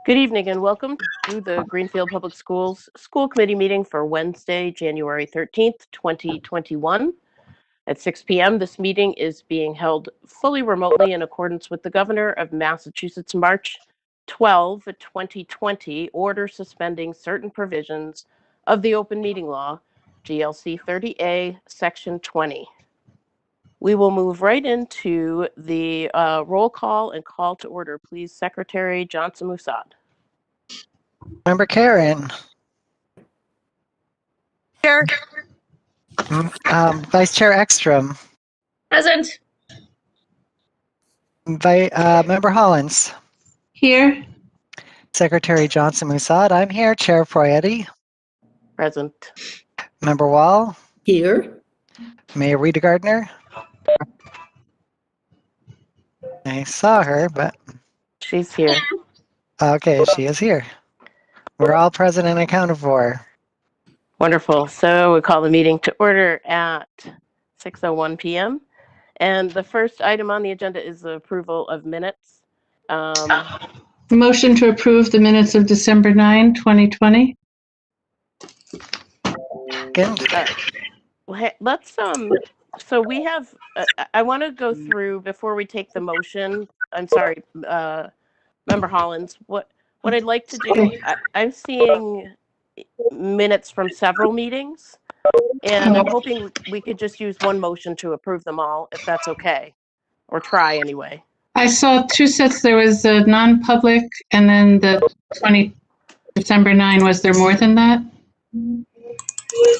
Good evening and welcome to the Greenfield Public Schools School Committee meeting for Wednesday, January 13th, 2021. At 6 p.m., this meeting is being held fully remotely in accordance with the Governor of Massachusetts March 12, 2020 order suspending certain provisions of the open meeting law, GLC 30A, Section 20. We will move right into the roll call and call to order. Please, Secretary Johnson-Musad. Member Karen. Here. Vice Chair Ekstrom. Present. Member Hollins. Here. Secretary Johnson-Musad. I'm here. Chair Poyetti. Present. Member Wall. Here. Mayor Rita Gardner. I saw her, but She's here. okay, she is here. We're all present and accounted for. Wonderful. So we call the meeting to order at 6:01 p.m. And the first item on the agenda is the approval of minutes. Motion to approve the minutes of December 9, 2020. Let's so we have I want to go through before we take the motion. I'm sorry, Member Hollins. What I'd like to do, I'm seeing minutes from several meetings, and I'm hoping we could just use one motion to approve them all, if that's okay, or try anyway. I saw two sets. There was a non-public and then the December 9. Was there more than that?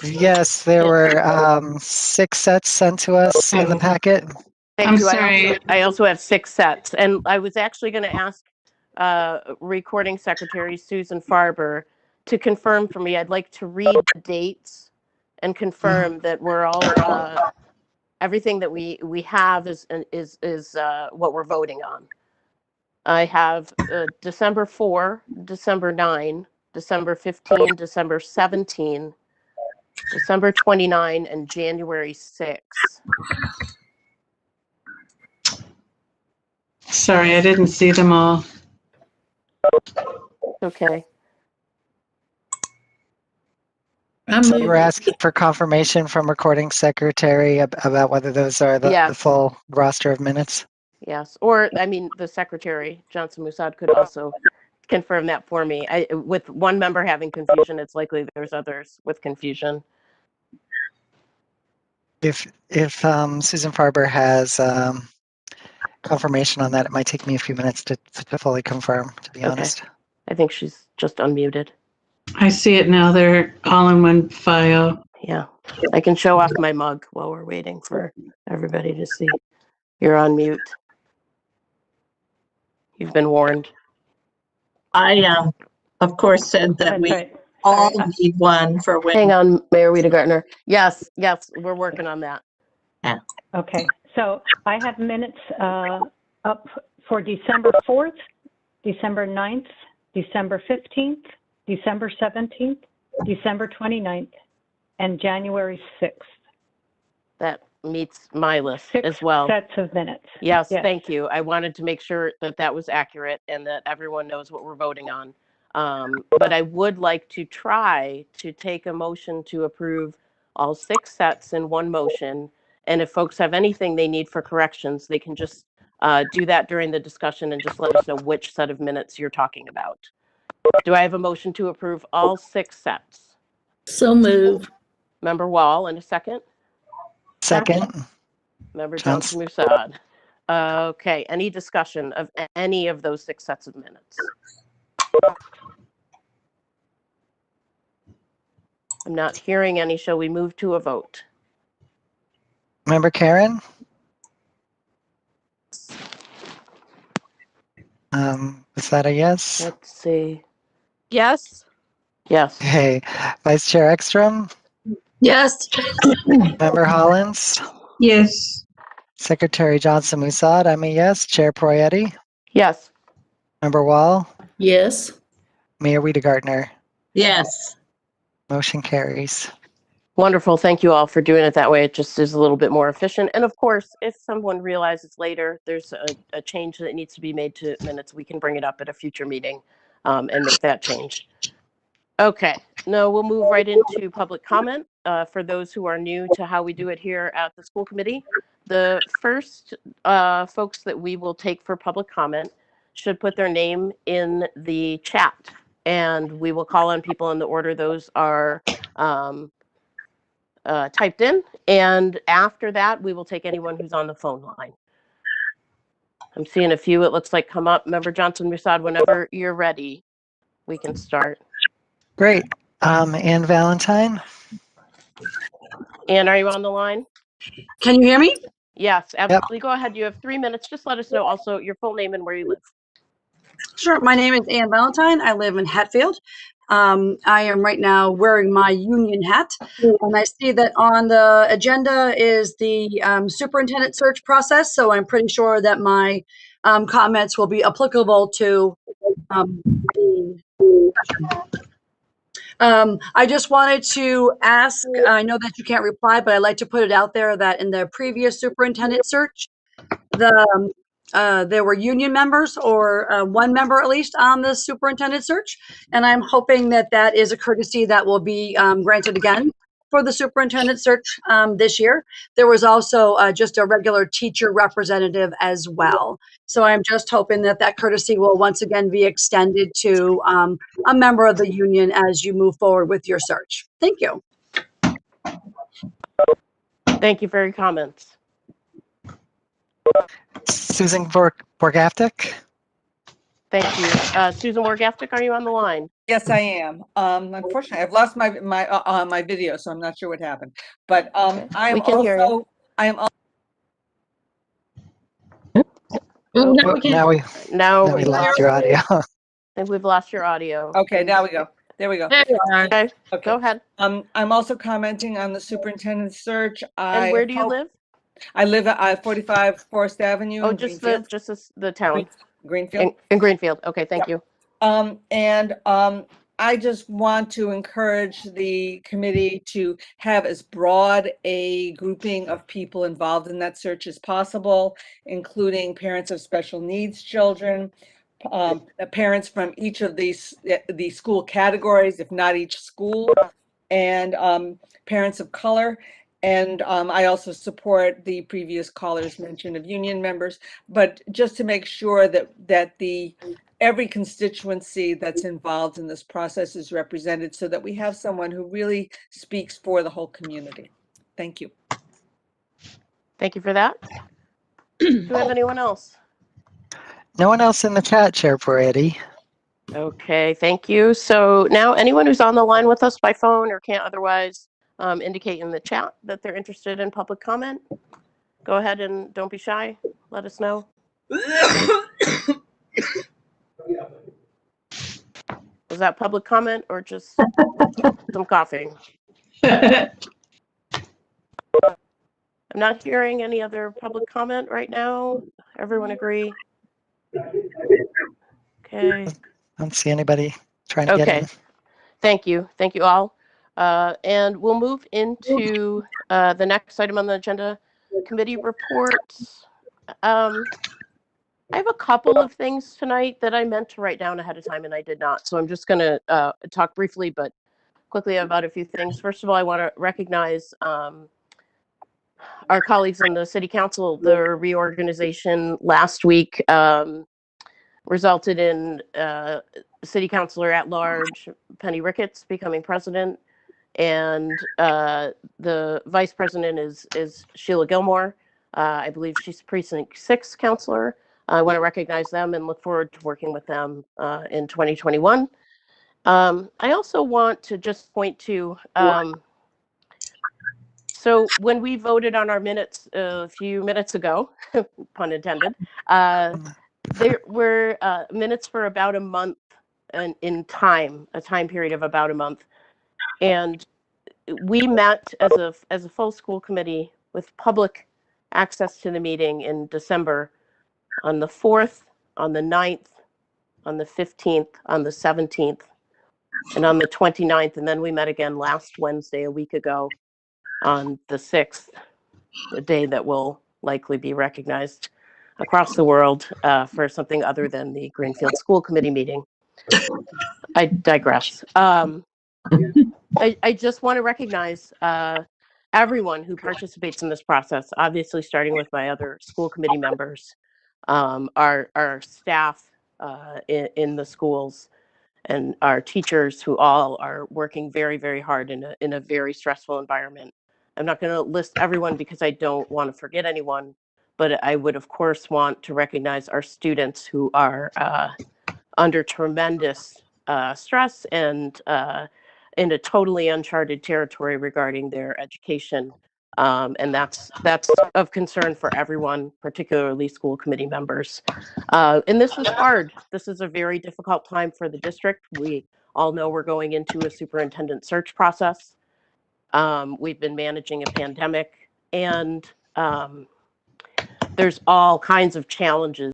Yes, there were 6 sets sent to us in the packet. Thank you. Sorry. I also have 6 sets, and I was actually going to ask Recording Secretary Susan Farber to confirm for me. I'd like to read the dates and confirm that we're all everything that we have is what we're voting on. I have December 4, December 9, December 15, December 17, December 29, and January 6. Sorry, I didn't see them all. Okay. So you were asking for confirmation from Recording Secretary about whether those are the full roster of minutes? Yes, or I mean, the Secretary, Johnson-Musad, could also confirm that for me. With one member having confusion, it's likely there's others with confusion. If Susan Farber has confirmation on that, it might take me a few minutes to fully confirm, to be honest. I think she's just unmuted. I see it now. They're all in one file. Yeah, I can show off my mug while we're waiting for everybody to see. You're on mute. You've been warned. I, of course, said that we all need one for when. Hang on, Mayor Rita Gardner. Yes, we're working on that. Yeah. Okay, so I have minutes up for December 4th, December 9th, December 15th, December 17th, December 29th, and January 6th. That meets my list 6 as well. sets of minutes. Yes, thank you. I wanted to make sure that that was accurate and that everyone knows what we're voting on. But I would like to try to take a motion to approve all 6 sets in one motion. And if folks have anything they need for corrections, they can just do that during the discussion and just let us know which set of minutes you're talking about. Do I have a motion to approve all 6 sets? So move. Member Wall, and a second? Second. Member Johnson-Musad. Okay, any discussion of any of those 6 sets of minutes? I'm not hearing any. Shall we move to a vote? Member Karen? Is that a yes? Let's see. Yes. Yes. Okay. Vice Chair Ekstrom? Yes. Member Hollins? Yes. Secretary Johnson-Musad, I'm a yes. Chair Poyetti? Yes. Member Wall? Yes. Mayor Rita Gardner? Yes. Motion carries. Wonderful. Thank you all for doing it that way. It just is a little bit more efficient. And of course, if someone realizes later there's a change that needs to be made to minutes, we can bring it up at a future meeting. and make that change. Okay, no, we'll move right into public comment. For those who are new to how we do it here at the school committee, the first folks that we will take for public comment should put their name in the chat, and we will call on people in the order those are typed in. And after that, we will take anyone who's on the phone line. I'm seeing a few, it looks like, come up. Member Johnson-Musad, whenever you're ready, we can start. Great. Ann Valentine? Ann, are you on the line? Can you hear me? Yes, absolutely. Yep. Go ahead. You have 3 minutes. Just let us know also your full name and where you live. Sure. My name is Ann Valentine. I live in Hatfield. I am right now wearing my union hat, and I see that on the agenda is the superintendent search process. So I'm pretty sure that my comments will be applicable to I just wanted to ask, I know that you can't reply, but I'd like to put it out there that in the previous superintendent search, there were union members or one member at least on the superintendent search. And I'm hoping that that is a courtesy that will be granted again for the superintendent search this year. There was also just a regular teacher representative as well. So I'm just hoping that that courtesy will once again be extended to a member of the union as you move forward with your search. Thank you. Thank you for your comments. Susan Borgaftic? Thank you. Susan Borgaftic, are you on the line? Yes, I am. Unfortunately, I've lost my video, so I'm not sure what happened. But I am also. Now we lost your audio. I think we've lost your audio. Okay, now we go. There we go. Okay, go ahead. I'm also commenting on the superintendent search. And where do you live? I live at 45 Forest Avenue. Oh, just the town. Greenfield. In Greenfield. Okay, thank you. I just want to encourage the committee to have as broad a grouping of people involved in that search as possible, including parents of special needs children, parents from each of the school categories, if not each school, and parents of color. And I also support the previous caller's mention of union members, but just to make sure that every constituency that's involved in this process is represented so that we have someone who really speaks for the whole community. Thank you. Thank you for that. Do we have anyone else? No one else in the chat, Chair Peretti. Okay, thank you. So now anyone who's on the line with us by phone or can't otherwise indicate in the chat that they're interested in public comment, go ahead and don't be shy. Let us know. Was that public comment or just some coughing? I'm not hearing any other public comment right now. Everyone agree? Okay. I don't see anybody trying to get in. Thank you. Thank you all. And we'll move into the next item on the agenda, committee reports. I have a couple of things tonight that I meant to write down ahead of time and I did not. So I'm just going to talk briefly but quickly about a few things. First of all, I want to recognize our colleagues in the City Council. The reorganization last week resulted in City Councilor at Large Penny Ricketts becoming president, and the vice president is Sheila Gilmore. I believe she's Precinct 6 Councilor. I want to recognize them and look forward to working with them in 2021. I also want to just point to, so when we voted on our minutes a few minutes ago, pun intended, there were minutes for about a month in time, a time period of about a month. And we met as a full school committee with public access to the meeting in December on the 4th, on the 9th, on the 15th, on the 17th, and on the 29th. And then we met again last Wednesday, a week ago, on the 6th, the day that will likely be recognized across the world for something other than the Greenfield School Committee meeting. I digress. I just want to recognize everyone who participates in this process, obviously starting with my other school committee members, our staff in the schools, and our teachers who all are working very, very hard in a very stressful environment. I'm not going to list everyone because I don't want to forget anyone, but I would, of course, want to recognize our students who are under tremendous stress and in a totally uncharted territory regarding their education. And that's of concern for everyone, particularly school committee members. And this is hard. This is a very difficult time for the district. We all know we're going into a superintendent search process. We've been managing a pandemic, and there's all kinds of challenges.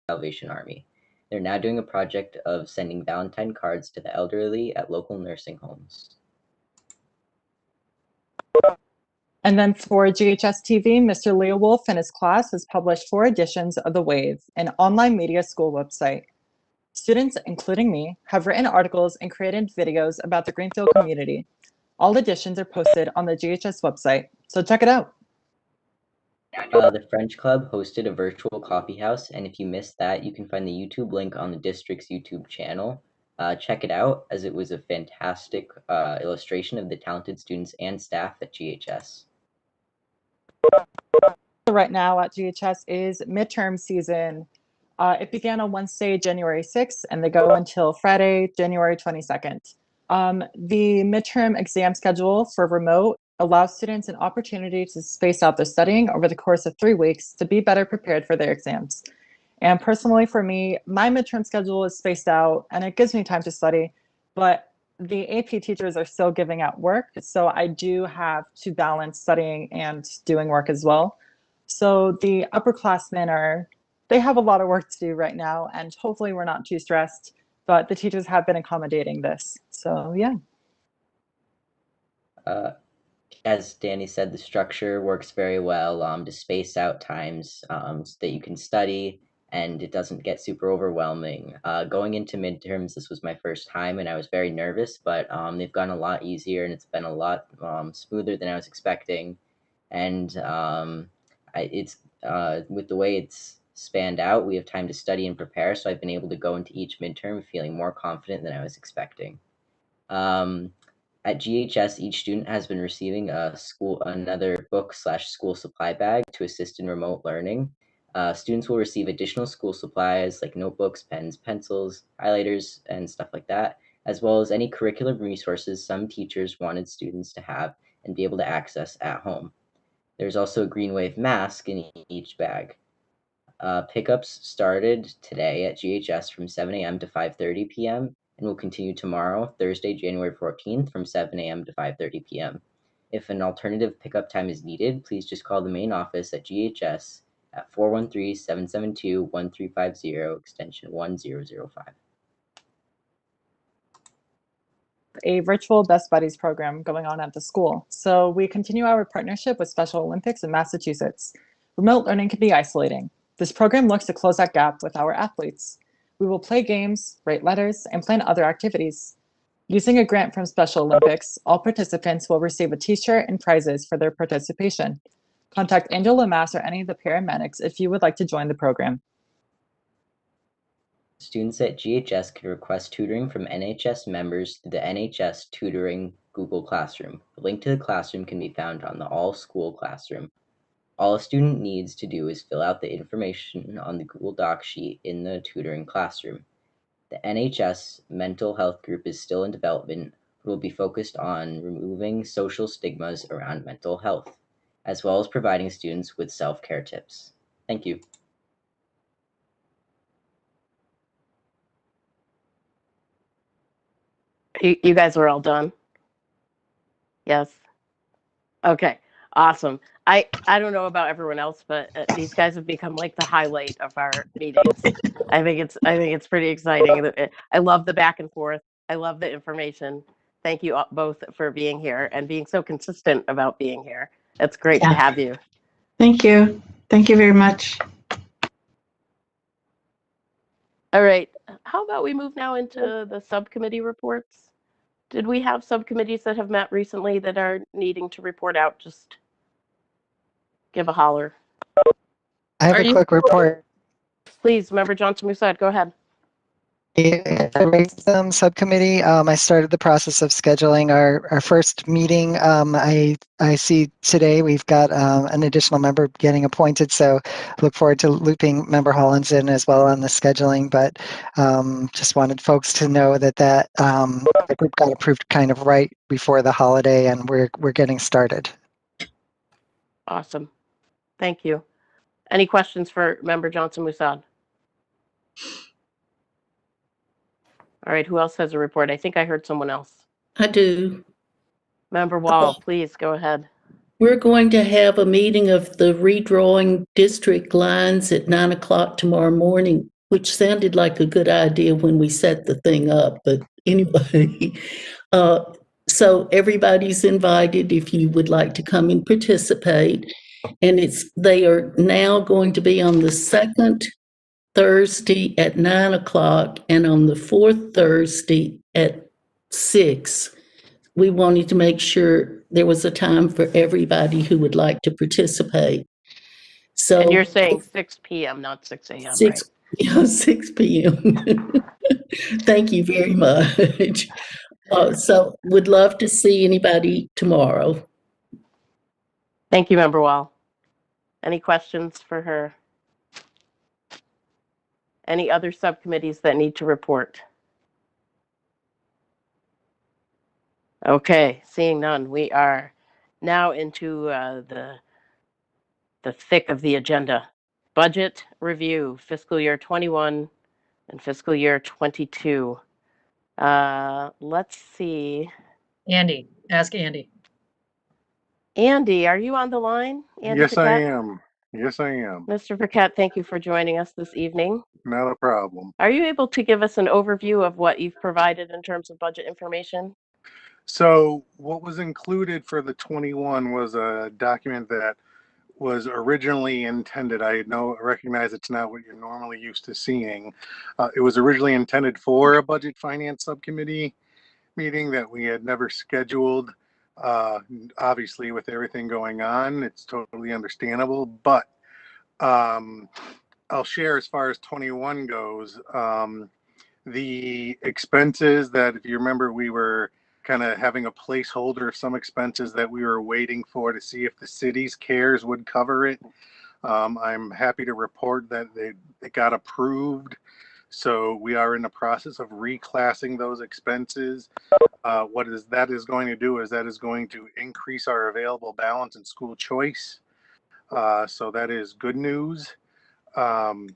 Salvation Army. They're now doing a project of sending Valentine cards to the elderly at local nursing homes. And then for GHS TV, Mr. Leo Wolf and his class has published 4 editions of The Wave, an online media school website. Students, including me, have written articles and created videos about the Greenfield community. All editions are posted on the GHS website, so check it out. The French Club hosted a virtual coffee house, and if you missed that, you can find the YouTube link on the district's YouTube channel. Check it out, as it was a fantastic illustration of the talented students and staff at GHS. Right now at GHS is midterm season. It began on Wednesday, January 6th, and they go until Friday, January 22nd. The midterm exam schedule for remote allows students an opportunity to space out their studying over the course of 3 weeks to be better prepared for their exams. And personally, for me, my midterm schedule is spaced out and it gives me time to study, but the AP teachers are still giving out work. So I do have to balance studying and doing work as well. So the upperclassmen they have a lot of work to do right now, and hopefully we're not too stressed, but the teachers have been accommodating this. So yeah. as Danny said, the structure works very well to space out times so that you can study and it doesn't get super overwhelming. Going into midterms, this was my first time and I was very nervous, but they've gone a lot easier and it's been a lot smoother than I was expecting. And it's with the way it's spanned out, we have time to study and prepare. So I've been able to go into each midterm feeling more confident than I was expecting. At GHS, each student has been receiving another book/school supply bag to assist in remote learning. Students will receive additional school supplies like notebooks, pens, pencils, highlighters, and stuff like that, as well as any curriculum resources some teachers wanted students to have and be able to access at home. There's also a Green Wave mask in each bag. Pickups started today at GHS from 7 a.m. to 5:30 p.m. and will continue tomorrow, Thursday, January 14th, from 7 a.m. to 5:30 p.m. If an alternative pickup time is needed, please just call the main office at GHS at 413-772-1350, extension 1005. A virtual Best Buddies program going on at the school. So we continue our partnership with Special Olympics in Massachusetts. Remote learning can be isolating. This program looks to close that gap with our athletes. We will play games, write letters, and plan other activities. Using a grant from Special Olympics, all participants will receive a t-shirt and prizes for their participation. Contact Angela Mass or any of the paramedics if you would like to join the program. Students at GHS can request tutoring from NHS members through the NHS Tutoring Google Classroom. The link to the classroom can be found on the All School Classroom. All a student needs to do is fill out the information on the Google Doc sheet in the tutoring classroom. The NHS mental health group is still in development, but will be focused on removing social stigmas around mental health, as well as providing students with self-care tips. Thank you. You guys are all done? Yes. Okay, awesome. I don't know about everyone else, but these guys have become like the highlight of our meetings. I think it's pretty exciting. I love the back and forth. I love the information. Thank you both for being here and being so consistent about being here. It's great to have you. Thank you. Thank you very much. All right. How about we move now into the subcommittee reports? Did we have subcommittees that have met recently that are needing to report out? Just give a holler. I have a quick report. Please, Member Johnson-Musad, go ahead. The subcommittee, I started the process of scheduling our first meeting. I see today we've got an additional member getting appointed, so look forward to looping Member Hollins in as well on the scheduling, but just wanted folks to know that the group got approved kind of right before the holiday and we're getting started. Awesome. Thank you. Any questions for Member Johnson-Musad? All right, who else has a report? I think I heard someone else. I do. Member Wall, please go ahead. We're going to have a meeting of the redrawing district lines at 9 o'clock tomorrow morning, which sounded like a good idea when we set the thing up. But anyway, so everybody's invited if you would like to come and participate. And they are now going to be on the second Thursday at 9 o'clock and on the fourth Thursday at 6. We wanted to make sure there was a time for everybody who would like to participate. So, and you're saying 6 p.m., not 6 a.m., right? Yeah, 6 p.m. Thank you very much. So would love to see anybody tomorrow. Thank you, Member Wall. Any questions for her? Any other subcommittees that need to report? Okay, seeing none, we are now into the thick of the agenda. Budget review, fiscal year 21 and fiscal year 22. Let's see. Andy, ask Andy. Andy, are you on the line? Andy Yes, I Paquette? am. Yes, I am. Mr. Paquette, thank you for joining us this evening. Not a problem. Are you able to give us an overview of what you've provided in terms of budget information? So what was included for the 21 was a document that was originally intended. Recognize it's not what you're normally used to seeing. It was originally intended for a budget finance subcommittee meeting that we had never scheduled. Obviously, with everything going on, it's totally understandable. But I'll share as far as 21 goes. The expenses that, if you remember, we were kind of having a placeholder of some expenses that we were waiting for to see if the city's CARES would cover it. I'm happy to report that it got approved. So we are in the process of reclassing those expenses. That is going to do is that is going to increase our available balance in school choice. So that is good news. So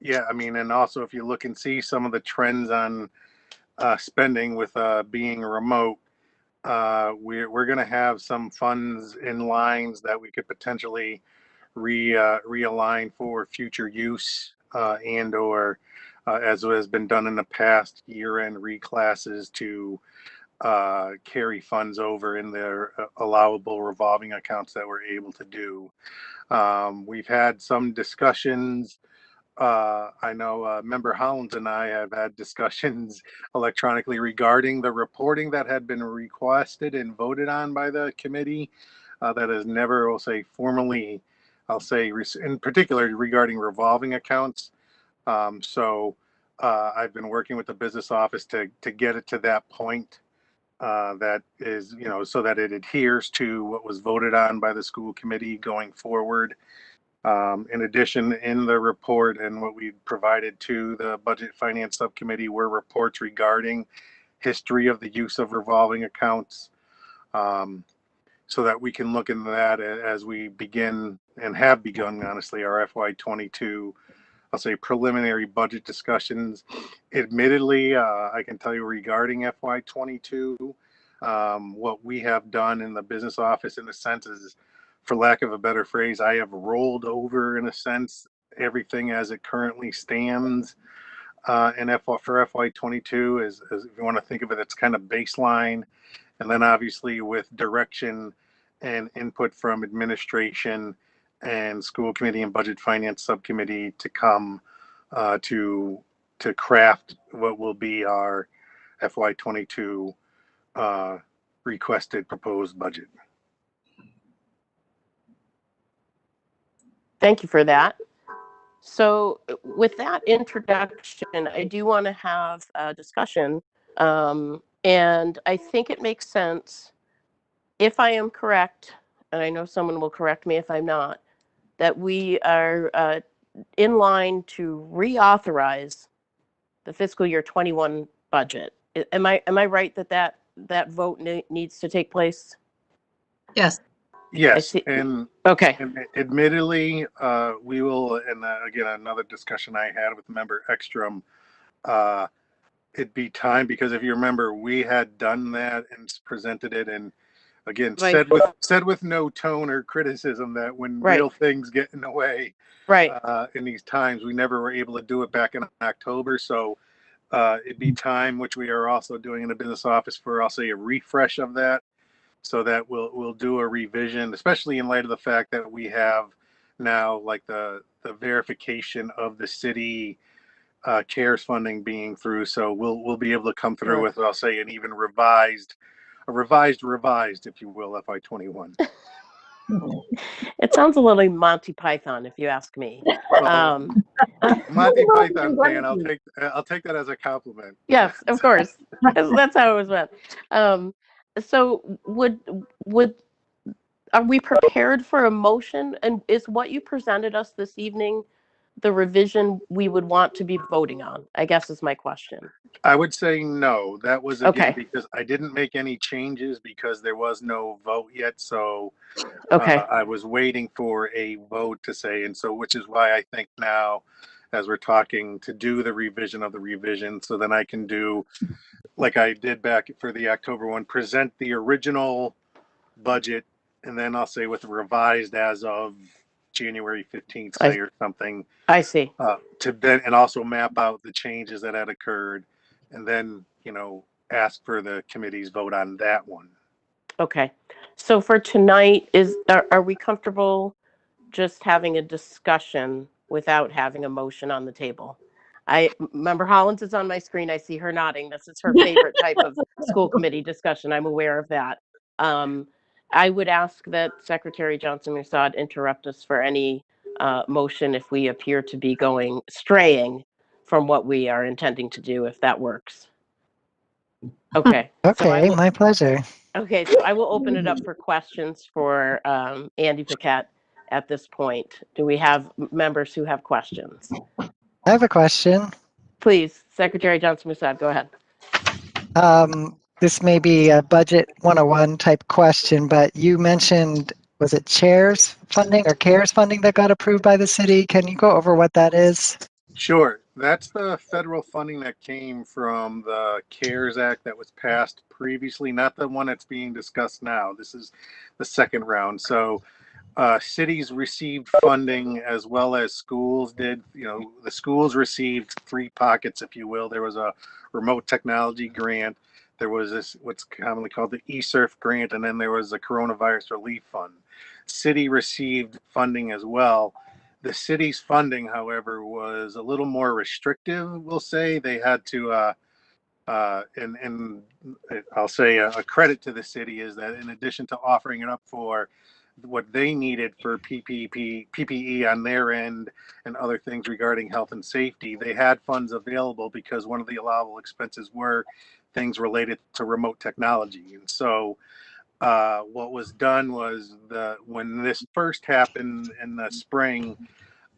yeah, I mean, and also if you look and see some of the trends on spending with being remote, we're going to have some funds in lines that we could potentially realign for future use and or as has been done in the past, year-end reclasses to carry funds over in their allowable revolving accounts that we're able to do. We've had some discussions. I know Member Hollins and I have had discussions electronically regarding the reporting that had been requested and voted on by the committee that has never, formally, in particular regarding revolving accounts. I've been working with the business office to get it to that point that is, so that it adheres to what was voted on by the school committee going forward. In addition, in the report and what we provided to the Budget Finance Subcommittee were reports regarding history of the use of revolving accounts, so that we can look into that as we begin and have begun, honestly, our FY22, I'll say, preliminary budget discussions. Admittedly, I can tell you regarding FY22, what we have done in the business office in a sense is, for lack of a better phrase, I have rolled over in a sense everything as it currently stands for FY22 is if you want to think of it, it's kind of baseline. And then obviously with direction and input from administration and school committee and budget finance subcommittee to come to craft what will be our FY22 requested proposed budget. Thank you for that. So with that introduction, I do want to have a discussion. And I think it makes sense, if I am correct, and I know someone will correct me if I'm not, that we are in line to reauthorize the fiscal year 21 budget. Am I right that vote needs to take place? Yes. Yes, and okay. And admittedly, we will, and again, another discussion I had with Member Ekstrom, it'd be time, because if you remember, we had done that and presented it, and again, Right. said with no tone or criticism that when Right. real things get in the way, right, in these times, we never were able to do it back in October. So it'd be time, which we are also doing in the business office, for, I'll say, a refresh of that, so that we'll do a revision, especially in light of the fact that we have now like the verification of the city CARES funding being through. So we'll be able to come through with, I'll say, an even revised, if you will, FY21. It sounds a little Monty Python, if you ask me. Monty Python fan, I'll take that as a compliment. Yes, of course. That's how it was meant. So are we prepared for a motion? And is what you presented us this evening the revision we would want to be voting on? I guess is my question. I would say no. That was, again, Okay. because I didn't make any changes because there was no vote yet. So Okay. I was waiting for a vote to say, and so, which is why I think now, as we're talking, to do the revision of the revision, so then I can do, like I did back for the October one, present the original budget, and then I'll say with revised as of January 15th, say, or something. I see. To then, and also map out the changes that had occurred, and then, ask for the committee's vote on that one. Okay. So for tonight, are we comfortable just having a discussion without having a motion on the table? Member Hollins is on my screen. I see her nodding. This is her favorite type of school committee discussion. I'm aware of that. I would ask that Secretary Johnson-Musad interrupt us for any motion if we appear to be straying from what we are intending to do, if that works. Okay. Okay, my pleasure. Okay, so I will open it up for questions for Andy Paquette at this point. Do we have members who have questions? I have a question. Please, Secretary Johnson-Musad, go ahead. This may be a budget 101 type question, but you mentioned, was it CHAIRS funding or CARES funding that got approved by the city? Can you go over what that is? Sure. That's the federal funding that came from the CARES Act that was passed previously, not the one that's being discussed now. This is the second round. So cities received funding as well as schools did. You know, the schools received three pockets, if you will. There was a remote technology grant. There was this, what's commonly called the ESSERF grant, and then there was a coronavirus relief fund. City received funding as well. The city's funding, however, was a little more restrictive, we'll say. They had to, and I'll say a credit to the city is that in addition to offering it up for what they needed for PPE on their end and other things regarding health and safety, they had funds available because one of the allowable expenses were things related to remote technology. And so what was done was when this first happened in the spring,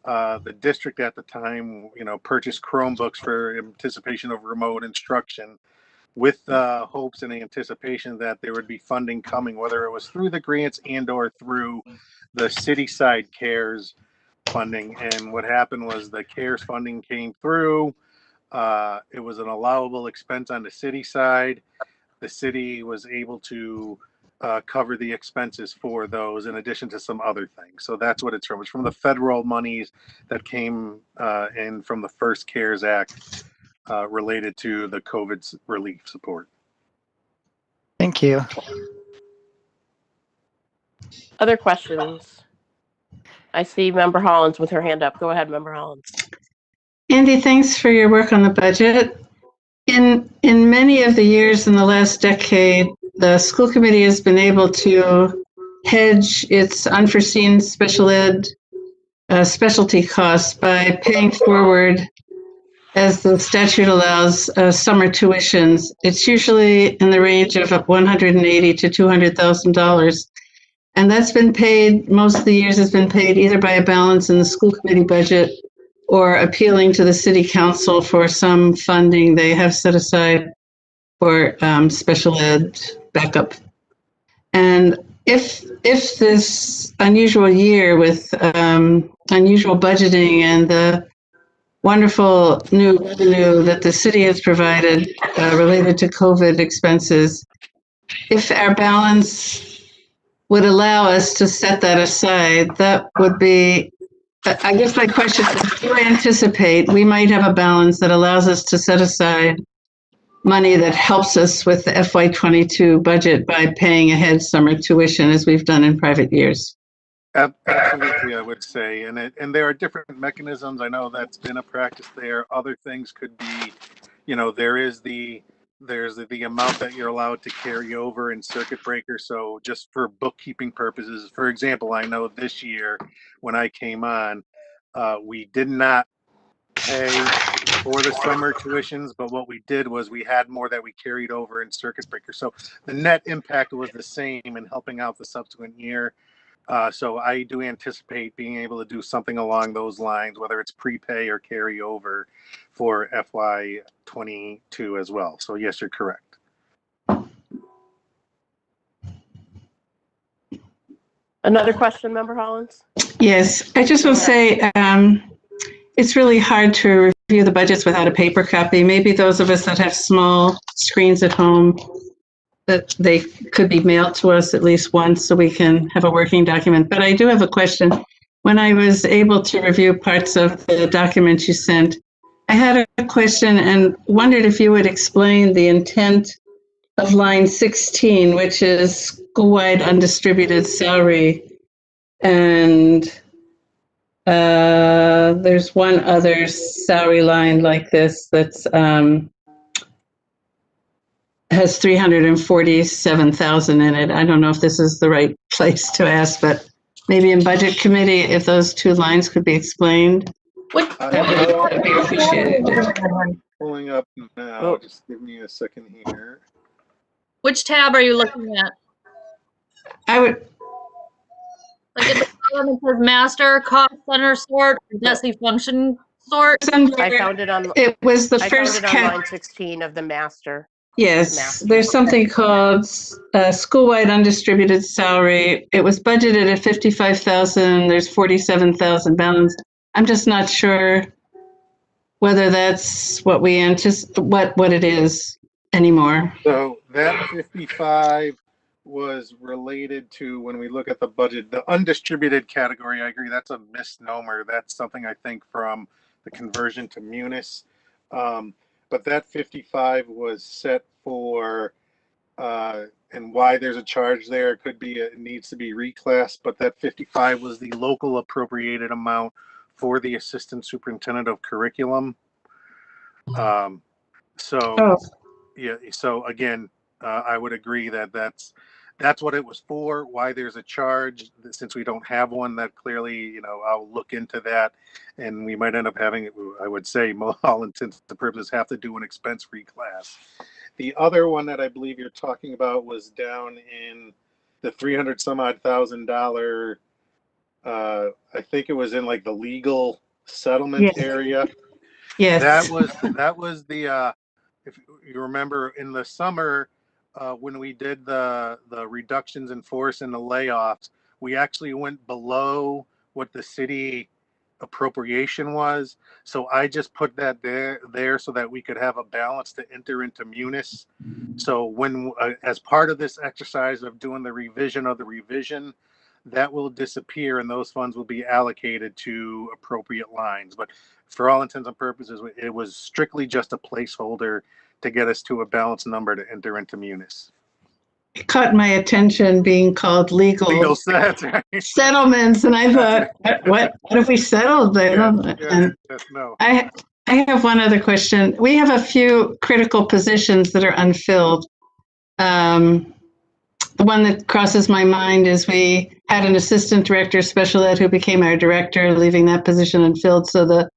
the district at the time, purchased Chromebooks for anticipation of remote instruction with hopes and anticipation that there would be funding coming, whether it was through the grants and or through the city side CARES funding. And what happened was the CARES funding came through. It was an allowable expense on the city side. The city was able to cover the expenses for those in addition to some other things. So that's what it's from. It's from the federal monies that came in from the first CARES Act related to the COVID relief support. Thank you. Other questions? I see Member Hollins with her hand up. Go ahead, Member Hollins. Andy, thanks for your work on the budget. In many of the years in the last decade, the school committee has been able to hedge its unforeseen special ed specialty costs by paying forward, as the statute allows, summer tuitions. It's usually in the range of $180,000 to $200,000. And that's been paid, most of the years has been paid either by a balance in the school committee budget or appealing to the city council for some funding they have set aside for special ed backup. And if this unusual year with unusual budgeting and the wonderful new revenue that the city has provided related to COVID expenses, if our balance would allow us to set that aside, that would be, I guess my question is, do you anticipate we might have a balance that allows us to set aside money that helps us with the FY22 budget by paying ahead summer tuition as we've done in private years? Absolutely, I would say, and there are different mechanisms. I know that's been a practice there. Other things could be, there's the amount that you're allowed to carry over in circuit breaker. So just for bookkeeping purposes, for example, I know this year when I came on, we did not pay for the summer tuitions, but what we did was we had more that we carried over in circuit breaker. So the net impact was the same in helping out the subsequent year. So I do anticipate being able to do something along those lines, whether it's prepay or carry over for FY22 as well. So yes, you're correct. Another question, Member Hollins? Yes, I just will say it's really hard to review the budgets without a paper copy. Maybe those of us that have small screens at home, that they could be mailed to us at least once so we can have a working document. But I do have a question. When I was able to review parts of the document you sent, I had a question and wondered if you would explain the intent of line 16, which is school-wide undistributed salary. And there's one other salary line like this that's has 347,000 in it. I don't know if this is the right place to ask, but maybe in budget committee, if those two lines could be explained, that'd be appreciated. Pulling up now. Oh. Just give me a second here. Which tab are you looking at? I would, Like at the bottom it says master, cost center sort, or DESI function sort. I found it on. It was the I first found it on line 16 of the master. Yes, master. there's something called school-wide undistributed salary. It was budgeted at 55,000. There's 47,000 balance. I'm just not sure whether that's what we anticipate, what it is anymore. So that 55 was related to, when we look at the budget, the undistributed category. I agree, that's a misnomer. That's something I think from the conversion to munis. But that 55 was set for, and why there's a charge there, it could be, it needs to be reclassed, but that 55 was the local appropriated amount for the assistant superintendent of curriculum. Yeah, so again, I would agree that that's what it was for. Why there's a charge, since we don't have one, that clearly, I'll look into that, and we might end up having, I would say, all intents and purposes, have to do an expense reclass. The other one that I believe you're talking about was down in the $300,000. I think it was in like the legal settlement area. Yes. That was the if you remember in the summer, when we did the reductions in force and the layoffs, we actually went below what the city appropriation was. So I just put that there so that we could have a balance to enter into munis. So when as part of this exercise of doing the revision of the revision, that will disappear and those funds will be allocated to appropriate lines. But for all intents and purposes, it was strictly just a placeholder to get us to a balanced number to enter into munis. It caught my attention being called legal settlements, and I thought, what if we settled them? No. I have one other question. We have a few critical positions that are unfilled. The one that crosses my mind is we had an assistant director of special ed who became our director, leaving that position unfilled. So the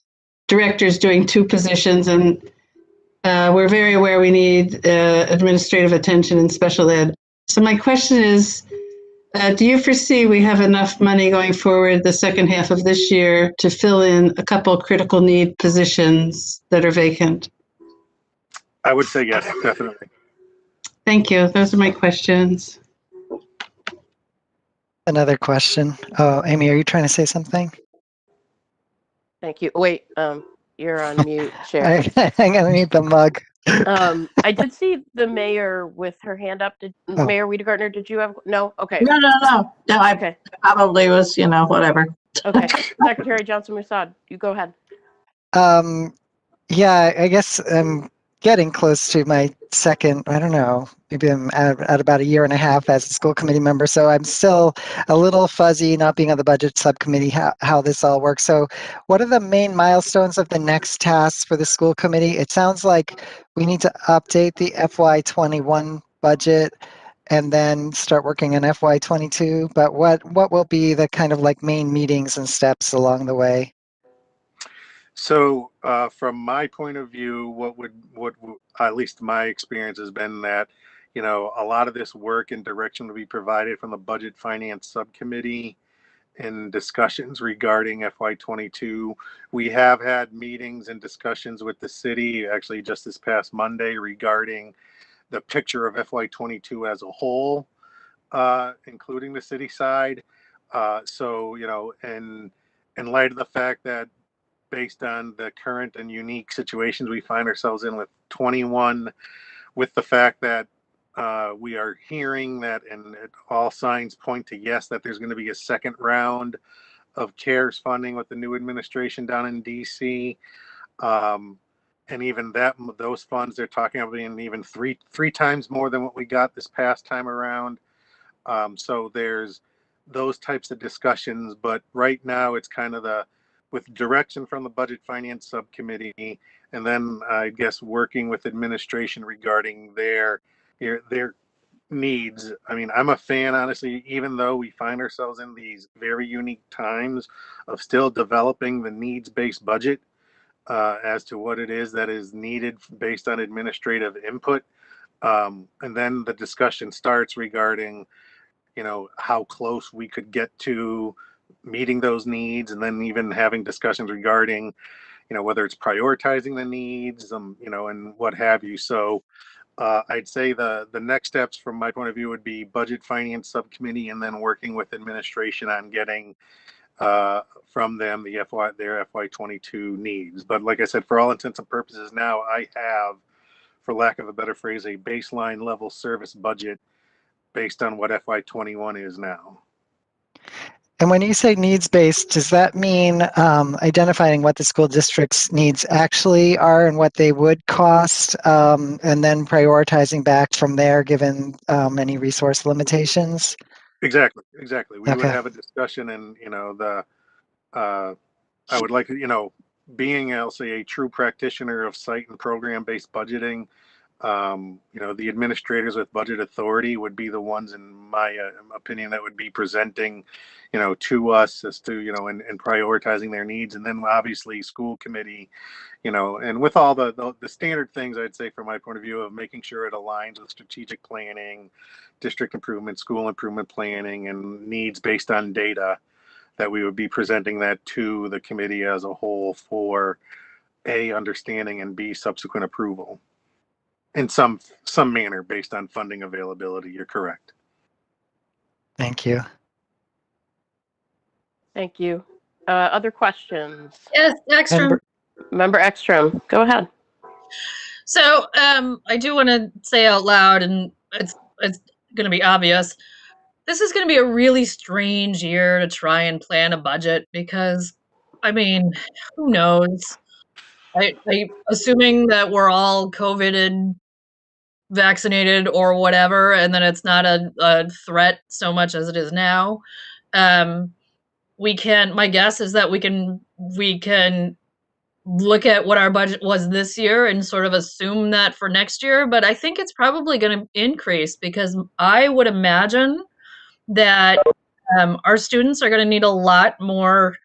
director's doing two positions, and we're very aware we need administrative attention in special ed. So my question is, do you foresee we have enough money going forward the second half of this year to fill in a couple critical need positions that are vacant? I would say yes, definitely. Thank you. Those are my questions. Another question. Oh, Amy, are you trying to say something? Thank you. Wait, you're on mute, Chair. I'm gonna need the mug. I did see the mayor with her hand up. Mayor Wiedegartner, did you have? No? Okay. No, I probably was, whatever. Okay. Secretary Johnson-Musad, you go ahead. Yeah, I guess I'm getting close to my second, I don't know, maybe I'm at about a year and a half as a school committee member. So I'm still a little fuzzy not being on the budget subcommittee, how this all works. So what are the main milestones of the next tasks for the school committee? It sounds like we need to update the FY21 budget and then start working on FY22. But what will be the kind of like main meetings and steps along the way? So from my point of view, what at least my experience has been that, a lot of this work and direction will be provided from the Budget Finance Subcommittee in discussions regarding FY22. We have had meetings and discussions with the city, actually just this past Monday, regarding the picture of FY22 as a whole, including the city side. So, in light of the fact that based on the current and unique situations we find ourselves in with 21, with the fact that we are hearing that, and all signs point to yes, that there's going to be a second round of CARES funding with the new administration down in DC. and even that, those funds they're talking about being even three times more than what we got this past time around. So there's those types of discussions, but right now it's kind of with direction from the Budget Finance Subcommittee, and then I guess working with administration regarding their needs. I mean, I'm a fan, honestly, even though we find ourselves in these very unique times of still developing the needs-based budget as to what it is that is needed based on administrative input. And then the discussion starts regarding, how close we could get to meeting those needs, and then even having discussions regarding, whether it's prioritizing the needs, and what have you. So I'd say the next steps from my point of view would be Budget Finance Subcommittee, and then working with administration on getting from them their FY22 needs. But like I said, for all intents and purposes now, I have, for lack of a better phrase, a baseline level service budget based on what FY21 is now. And when you say needs-based, does that mean identifying what the school district's needs actually are and what they would cost, and then prioritizing back from there, given any resource limitations? Exactly. We would Okay. have a discussion, and I would like, being, I'll say, a true practitioner of site and program-based budgeting. The administrators with budget authority would be the ones, in my opinion, that would be presenting, to us as to, and prioritizing their needs. And then obviously school committee, and with all the standard things, I'd say from my point of view, of making sure it aligns with strategic planning, district improvement, school improvement planning, and needs based on data, that we would be presenting that to the committee as a whole for A, understanding, and B, subsequent approval in some manner based on funding availability. You're correct. Thank you. Thank you. Other questions? Yes, Ekstrom. Member Ekstrom, go ahead. So I do want to say out loud, and it's going to be obvious, this is going to be a really strange year to try and plan a budget, because, I mean, who knows? I assuming that we're all COVIDed, vaccinated, or whatever, and then it's not a threat so much as it is now. My guess is that we can look at what our budget was this year and sort of assume that for next year, but I think it's probably going to increase, because I would imagine that our students are going to need a lot more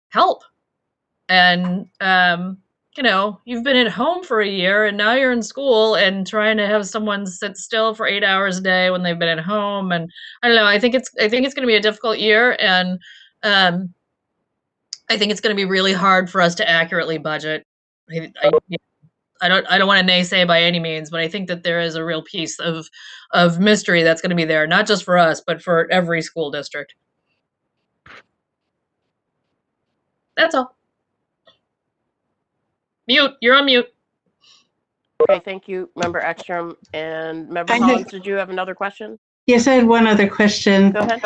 help. And you've been at home for a year, and now you're in school, and trying to have someone sit still for 8 hours a day when they've been at home, and I don't know. I think it's going to be a difficult year, and I think it's going to be really hard for us to accurately budget. I don't want to naysay by any means, but I think that there is a real piece of mystery that's going to be there, not just for us, but for every school district. That's all. Mute. You're on mute. Okay, thank you, Member Ekstrom. And Member Collins, did you have another question? Yes, I had one other question. Go ahead.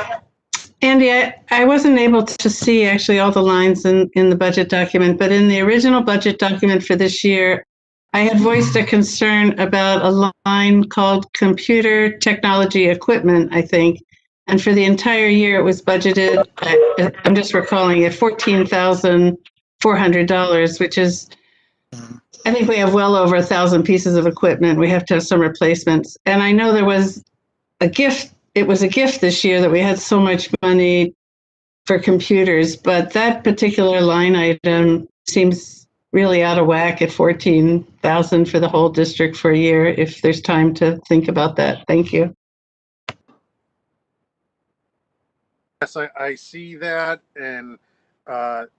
Andy, I wasn't able to see actually all the lines in the budget document, but in the original budget document for this year, I had voiced a concern about a line called computer technology equipment, I think. And for the entire year, it was budgeted, I'm just recalling it, $14,400, which is, I think we have well over 1,000 pieces of equipment. We have to have some replacements. And I know there was a gift. It was a gift this year that we had so much money for computers, but that particular line item seems really out of whack at $14,000 for the whole district for a year, if there's time to think about that. Thank you. Yes, I see that, and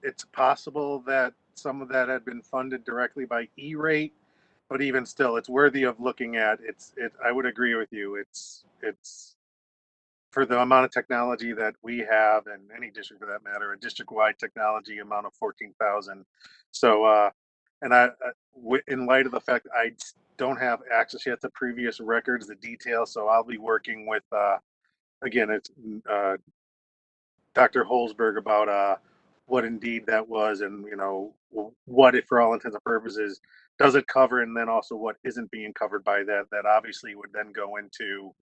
it's possible that some of that had been funded directly by E-rate, but even still, it's worthy of looking at. I would agree with you. It's for the amount of technology that we have, and any district for that matter, a district-wide technology amount of 14,000. So, and in light of the fact I don't have access yet to previous records, the details, so I'll be working with, again, it's Dr. Holzberg about what indeed that was, and what it, for all intents and purposes, does it cover, and then also what isn't being covered by that. That obviously would then go into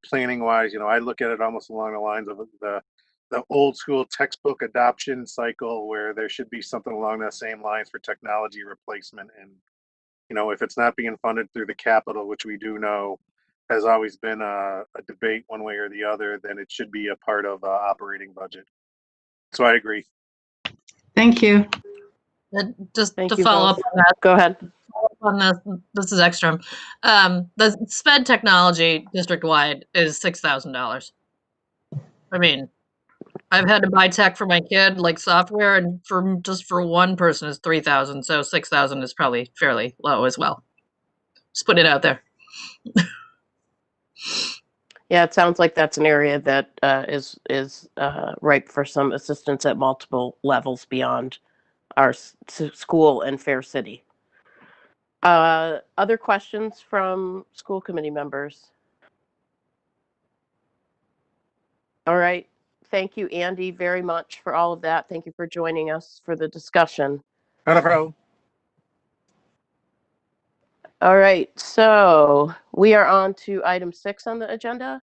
planning wise. I look at it almost along the lines of the old school textbook adoption cycle, where there should be something along that same lines for technology replacement. And if it's not being funded through the capital, which we do know has always been a debate one way or the other, then it should be a part of operating budget. So I agree. Thank you. Just Thank to you follow both. up on that, Go ahead. this is extra. The SPED technology district wide is $6,000. I mean, I've had to buy tech for my kid, like software, and for one person is 3,000. So 6,000 is probably fairly low as well. Just put it out there. Yeah, it sounds like that's an area that is ripe for some assistance at multiple levels beyond our school and Fair City. Other questions from school committee members? All right. Thank you, Andy, very much for all of that. Thank you for joining us for the discussion. Not a problem. All right, so we are on to item 6 on the agenda,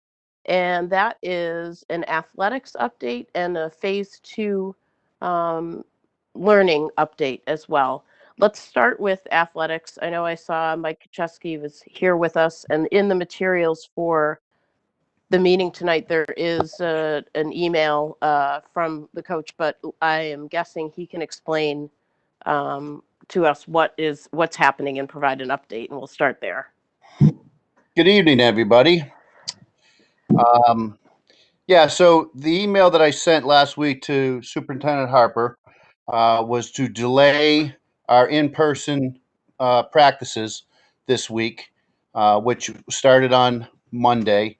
and that is an athletics update and a phase 2 learning update as well. Let's start with athletics. I know I saw Mike Kucheski was here with us, and in the materials for the meeting tonight, there is an email from the coach, but I am guessing he can explain to us what's happening and provide an update, and we'll start there. Good evening, everybody. Yeah, so the email that I sent last week to Superintendent Harper was to delay our in-person practices this week, which started on Monday.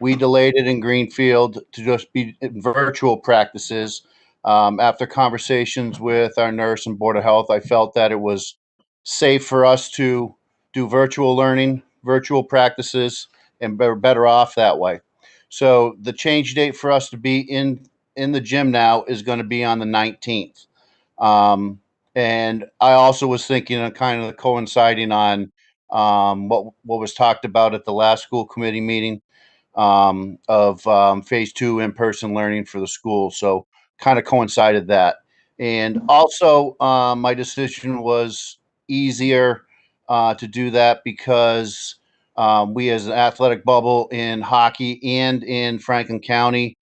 We delayed it in Greenfield to just be virtual practices. After conversations with our nurse and Board of Health, I felt that it was safe for us to do virtual learning, virtual practices, and we're better off that way. So the change date for us to be in the gym now is going to be on the 19th. And I also was thinking of kind of coinciding on what was talked about at the last school committee meeting of phase 2 in-person learning for the school. So kind of coincided that. And also my decision was easier to do that because we as an athletic bubble in hockey and in Franklin County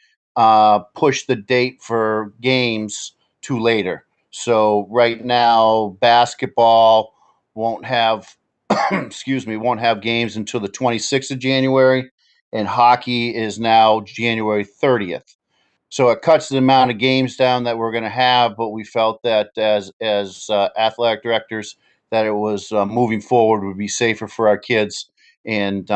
pushed the date for games to later. So right now, basketball won't have, won't have games until the 26th of January, and hockey is now January 30th. So it cuts the amount of games down that we're going to have, but we felt that as athletic directors, that it was moving forward would be safer for our kids, and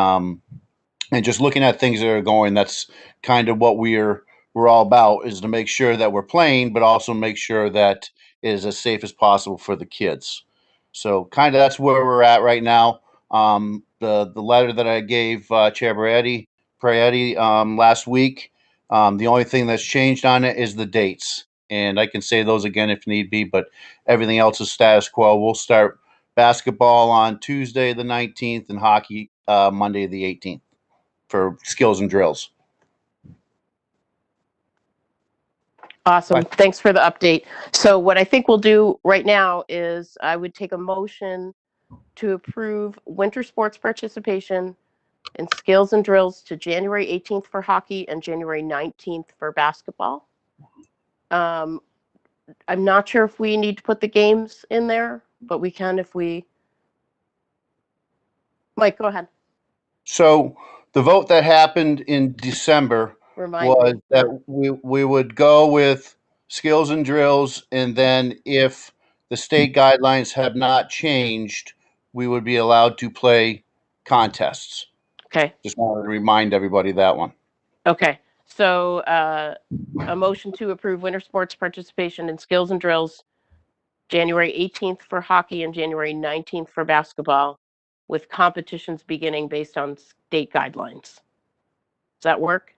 just looking at things that are going. That's kind of what we're all about, is to make sure that we're playing, but also make sure that it is as safe as possible for the kids. So kind of that's where we're at right now. The letter that I gave Chair Prietti last week. The only thing that's changed on it is the dates, and I can say those again if need be, but everything else is status quo. We'll start basketball on Tuesday the 19th and hockey Monday the 18th for skills and drills. Awesome. Thanks for the update. So what I think we'll do right now is I would take a motion to approve winter sports participation in skills and drills to January 18th for hockey and January 19th for basketball. I'm not sure if we need to put the games in there, but we can if we... Mike, go ahead. So the vote that happened in December was that we would go with skills and drills, and then if the state guidelines have not changed, we would be allowed to play contests. Okay. Just wanted to remind everybody that one. Okay. So a motion to approve winter sports participation in skills and drills January 18th for hockey and January 19th for basketball, with competitions beginning based on state guidelines. Does that work?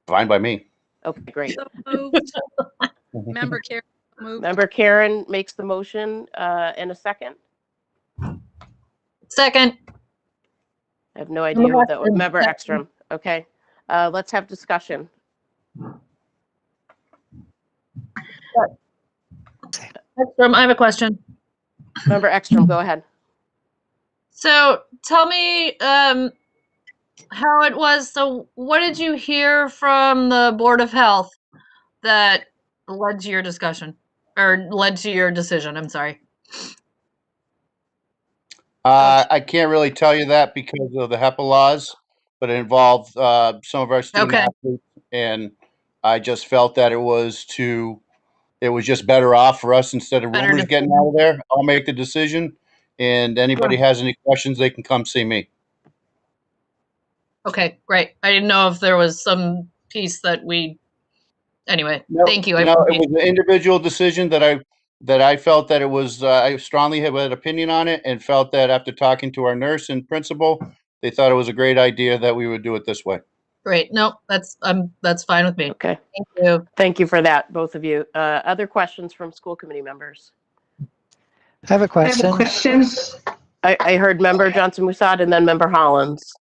Fine by me. Okay, great. So moved. Member Carey. Member Karen makes the motion in a second. Second. I have no idea what that was. Member Second. Ekstrom. Okay. Let's have discussion. Ekstrom, I have a question. Member Ekstrom, go ahead. So tell me how it was. So what did you hear from the Board of Health that led to your discussion or led to your decision? I'm sorry. I can't really tell you that because of the HEPA laws, but it involved some of our student Okay. athletes, and I just felt that it was just better off for us instead of Better rumors getting out of there. I'll make the decision, and anybody has any questions, they can come see me. Okay, great. I didn't know if there was some piece that we. Anyway, No, thank you. it was an individual decision that I felt that it was. I strongly had an opinion on it, and felt that after talking to our nurse and principal, they thought it was a great idea that we would do it this way. Great. No, that's fine with me. Okay. Thank you. Thank you for that, both of you. Other questions from school committee members? I have a question. I heard Member Johnson Musad and then Member Hollins.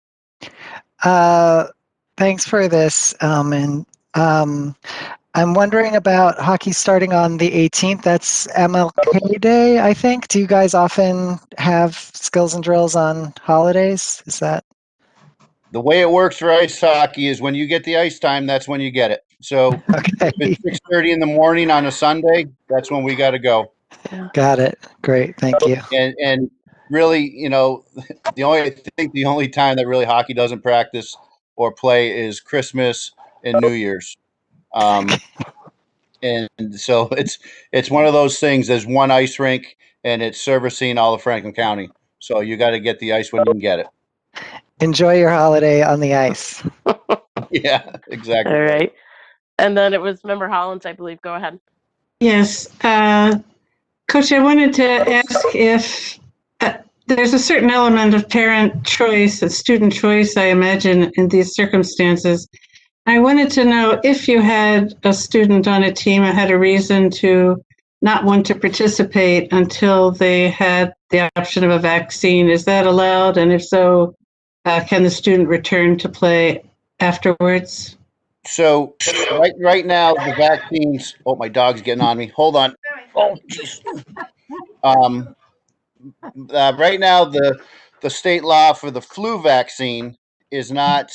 Thanks for this. I'm wondering about hockey starting on the 18th. That's MLK Day, I think. Do you guys often have skills and drills on holidays? Is that? The way it works for ice hockey is when you get the ice time, that's when you get it. So if it's 6:30 in the morning on a Sunday, that's when we got to go. Got it. Great. Thank you. And really, you know, the only time that really hockey doesn't practice or play is Christmas and New Year's. And so it's one of those things. There's one ice rink, and it's servicing all of Franklin County. So you got to get the ice when you can get it. Enjoy your holiday on the ice. Yeah, exactly. All right. And then it was Member Hollins, I believe. Go ahead. Yes. Coach, I wanted to ask if there's a certain element of parent choice, of student choice, I imagine, in these circumstances. I wanted to know if you had a student on a team who had a reason to not want to participate until they had the option of a vaccine. Is that allowed? And if so, can the student return to play afterwards? So right now the vaccines. Oh, my dog's getting on me. Hold on. Oh, jeez. Right now the state law for the flu vaccine is not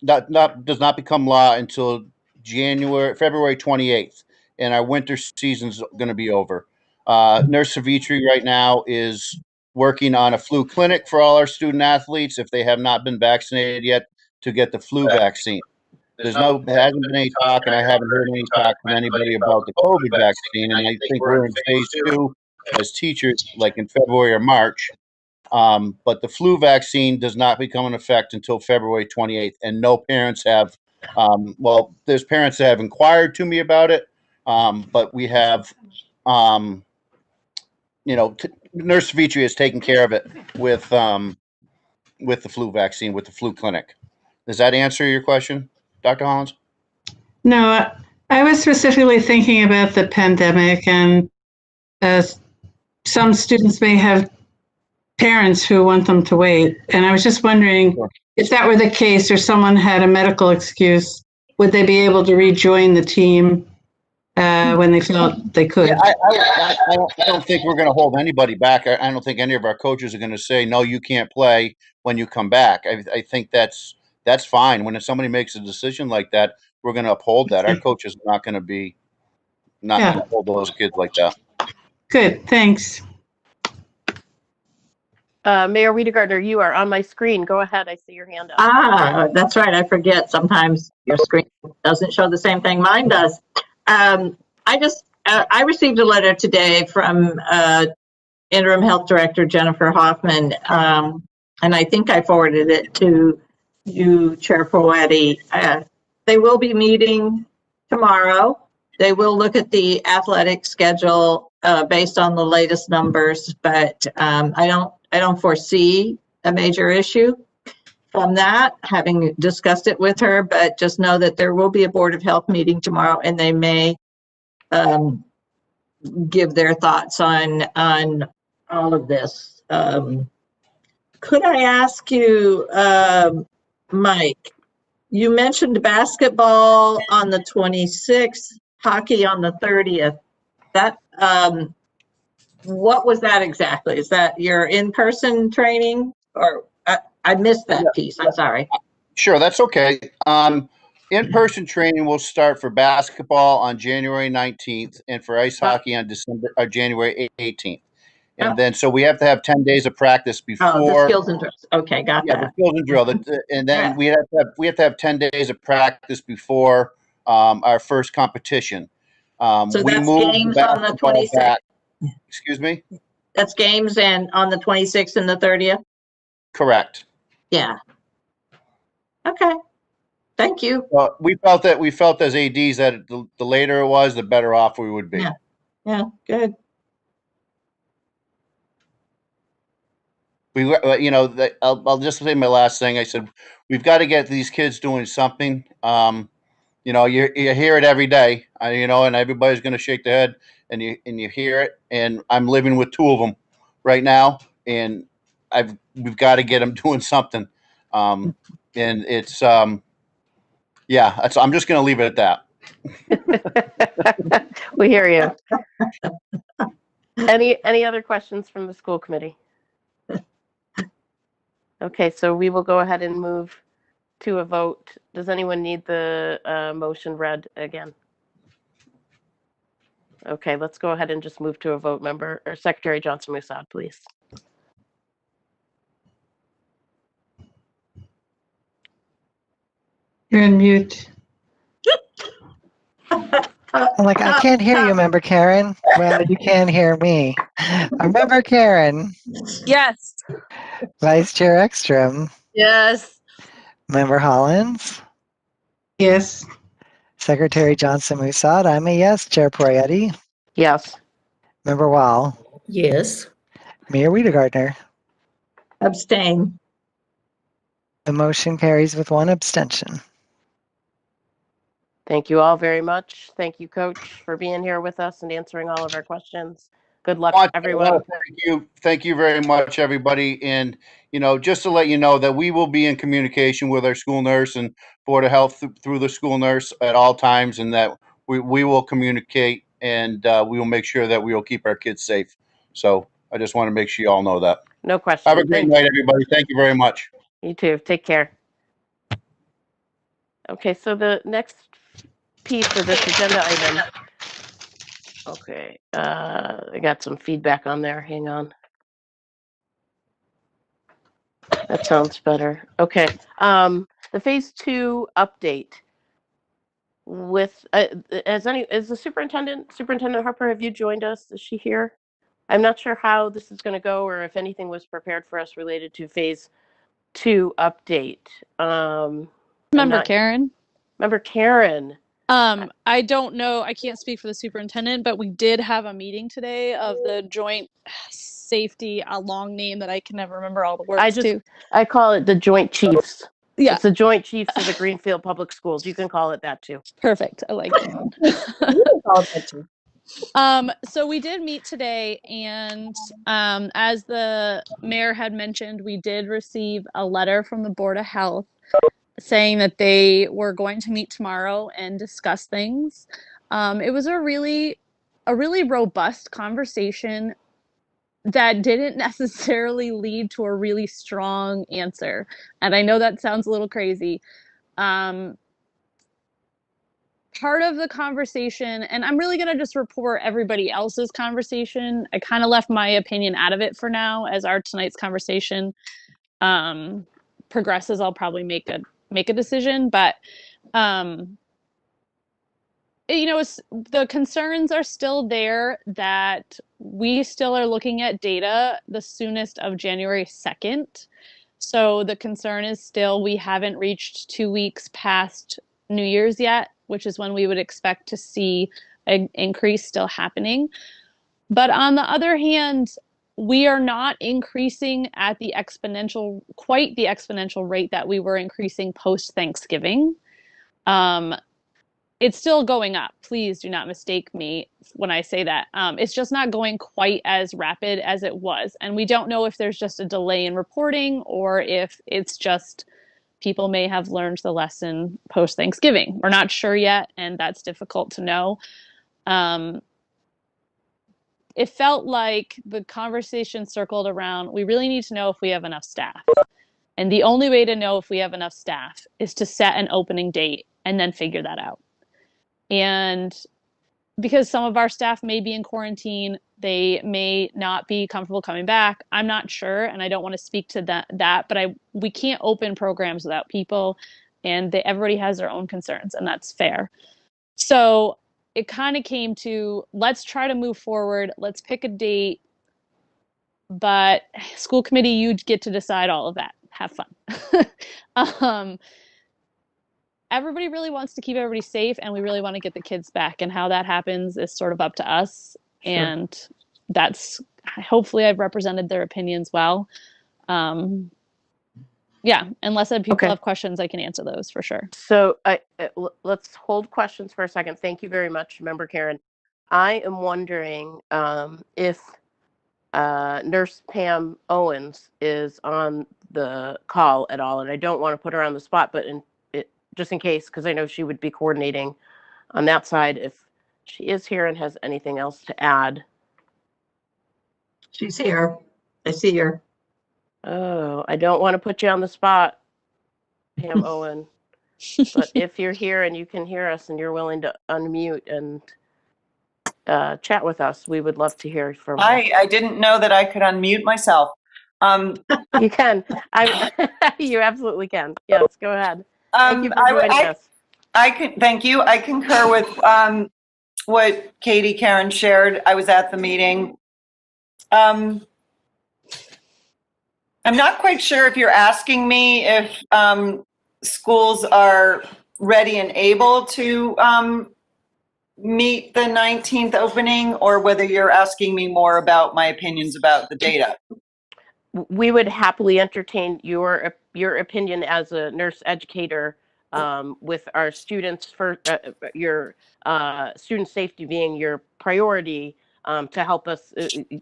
does not become law until February 28th, and our winter season's going to be over. Nurse Savitri right now is working on a flu clinic for all our student athletes if they have not been vaccinated yet to get the flu vaccine. There hasn't been any talk, and I haven't heard any talk from anybody about the COVID vaccine, and I think we're in phase 2 as teachers, like in February or March. But the flu vaccine does not become in effect until February 28th, and no parents have, there's parents that have inquired to me about it, but we have, Nurse Savitri has taken care of it with the flu vaccine, with the flu clinic. Does that answer your question, Dr. Hollins? No, I was specifically thinking about the pandemic, and some students may have parents who want them to wait. And I was just wondering if that were the case or someone had a medical excuse, would they be able to rejoin the team when they felt they could? Yeah, I don't think we're going to hold anybody back. I don't think any of our coaches are going to say, no, you can't play when you come back. I think that's fine. When somebody makes a decision like that, we're going to uphold that. Our coaches are not going to be going to hold those kids like that. Good, thanks. Mayor Wiedegardner, you are on my screen. Go ahead. I see your hand up. That's right. I forget. Sometimes your screen doesn't show the same thing mine does. I received a letter today from Interim Health Director Jennifer Hoffman, and I think I forwarded it to you, Chair Poetti. They will be meeting tomorrow. They will look at the athletic schedule based on the latest numbers, but I don't foresee a major issue from that, having discussed it with her, but just know that there will be a Board of Health meeting tomorrow, and they may give their thoughts on all of this. Could I ask you, Mike, you mentioned basketball on the 26th, hockey on the 30th. That, what was that exactly? Is that your in-person training? Or I missed that piece. I'm sorry. Sure, that's okay. In-person training will start for basketball on January 19th and for ice hockey on January 18th. And then, so we have to have 10 days of practice before. Oh, the skills and drills. Okay, got Yeah, that. the skills and drill. And then we have to have 10 days of practice before our first competition. So we that's moved games the on the basketball 26th. back. Excuse me? That's games and on the 26th and the 30th? Correct. Yeah. Okay. Thank you. We felt as ADs that the later it was, the better off we would be. Yeah. Yeah, good. I'll just say my last thing. I said, we've got to get these kids doing something. You hear it every day, and everybody's going to shake their head and you hear it. And I'm living with two of them right now, and we've got to get them doing something. And it's, I'm just going to leave it at that. We hear you. Any other questions from the school committee? Okay, so we will go ahead and move to a vote. Does anyone need the motion read again? Okay, let's go ahead and just move to a vote. Member or Secretary Johnson-Musad, please. You're on mute. I'm like, I can't hear you, Member Karen. Well, you can hear me. Member Karen. Yes. Vice Chair Ekstrom. Yes. Member Hollins. Yes. Secretary Johnson-Musad. I'm a yes. Chair Poyetti. Yes. Member Wall. Yes. Mayor Wiedegardner. Abstain. The motion carries with one abstention. Thank you all very much. Thank you, Coach, for being here with us and answering all of our questions. Good luck, everyone. Thank you very much, everybody. And, just to let you know that we will be in communication with our school nurse and Board of Health through the school nurse at all times, and that we will communicate and we will make sure that we will keep our kids safe. So I just want to make sure you all know that. No question. Have a great night, everybody. Thank you very much. You too. Take care. Okay, so the next piece of this agenda item. Okay, I got some feedback on there. Hang on. That sounds better. Okay, the phase 2 update. With is the Superintendent Harper? Have you joined us? Is she here? I'm not sure how this is going to go, or if anything was prepared for us related to phase 2 update. Member Karen. Member Karen. I don't know. I can't speak for the superintendent, but we did have a meeting today of the joint safety, a long name that I can never remember all the words to. I call it the Joint Chiefs. Yeah. It's the Joint Chiefs of the Greenfield Public Schools. You can call it that too. Perfect. I like that. So we did meet today, and as the mayor had mentioned, we did receive a letter from the Board of Health saying that they were going to meet tomorrow and discuss things. It was a really robust conversation that didn't necessarily lead to a really strong answer. And I know that sounds a little crazy. Part of the conversation, and I'm really going to just report everybody else's conversation. I kind of left my opinion out of it for now. As our tonight's conversation progresses, I'll probably make a decision, but the concerns are still there that we still are looking at data the soonest of January 2nd. So the concern is still we haven't reached 2 weeks past New Year's yet, which is when we would expect to see an increase still happening. But on the other hand, we are not increasing at quite the exponential rate that we were increasing post-Thanksgiving. it's still going up. Please do not mistake me when I say that. It's just not going quite as rapid as it was. And we don't know if there's just a delay in reporting or if it's just people may have learned the lesson post Thanksgiving. We're not sure yet, and that's difficult to know. It felt like the conversation circled around, we really need to know if we have enough staff. And the only way to know if we have enough staff is to set an opening date and then figure that out. And because some of our staff may be in quarantine, they may not be comfortable coming back. I'm not sure, and I don't want to speak to that, but we can't open programs without people, and everybody has their own concerns, and that's fair. So it kind of came to, let's try to move forward. Let's pick a date. But school committee, you get to decide all of that. Have fun. Everybody really wants to keep everybody safe, and we really want to get the kids back. And how that happens is sort of up to us. Sure. And hopefully I've represented their opinions well. Yeah, unless people have questions, I can answer those for sure. So let's hold questions for a second. Thank you very much, Member Karen. I am wondering if Nurse Pam Owens is on the call at all, and I don't want to put her on the spot, but just in case, because I know she would be coordinating on that side, if she is here and has anything else to add. She's here. I see her. Oh, I don't want to put you on the spot, Pam Owen, but if you're here and you can hear us and you're willing to unmute and chat with us, we would love to hear from you. I didn't know that I could unmute myself. You can. You absolutely can. Yes, go ahead. Thank you for joining us. Thank you. I concur with what Katie Karen shared. I was at the meeting. I'm not quite sure if you're asking me if schools are ready and able to meet the 19th opening, or whether you're asking me more about my opinions about the data. We would happily entertain your opinion as a nurse educator with our students, for your student safety being your priority, to help us,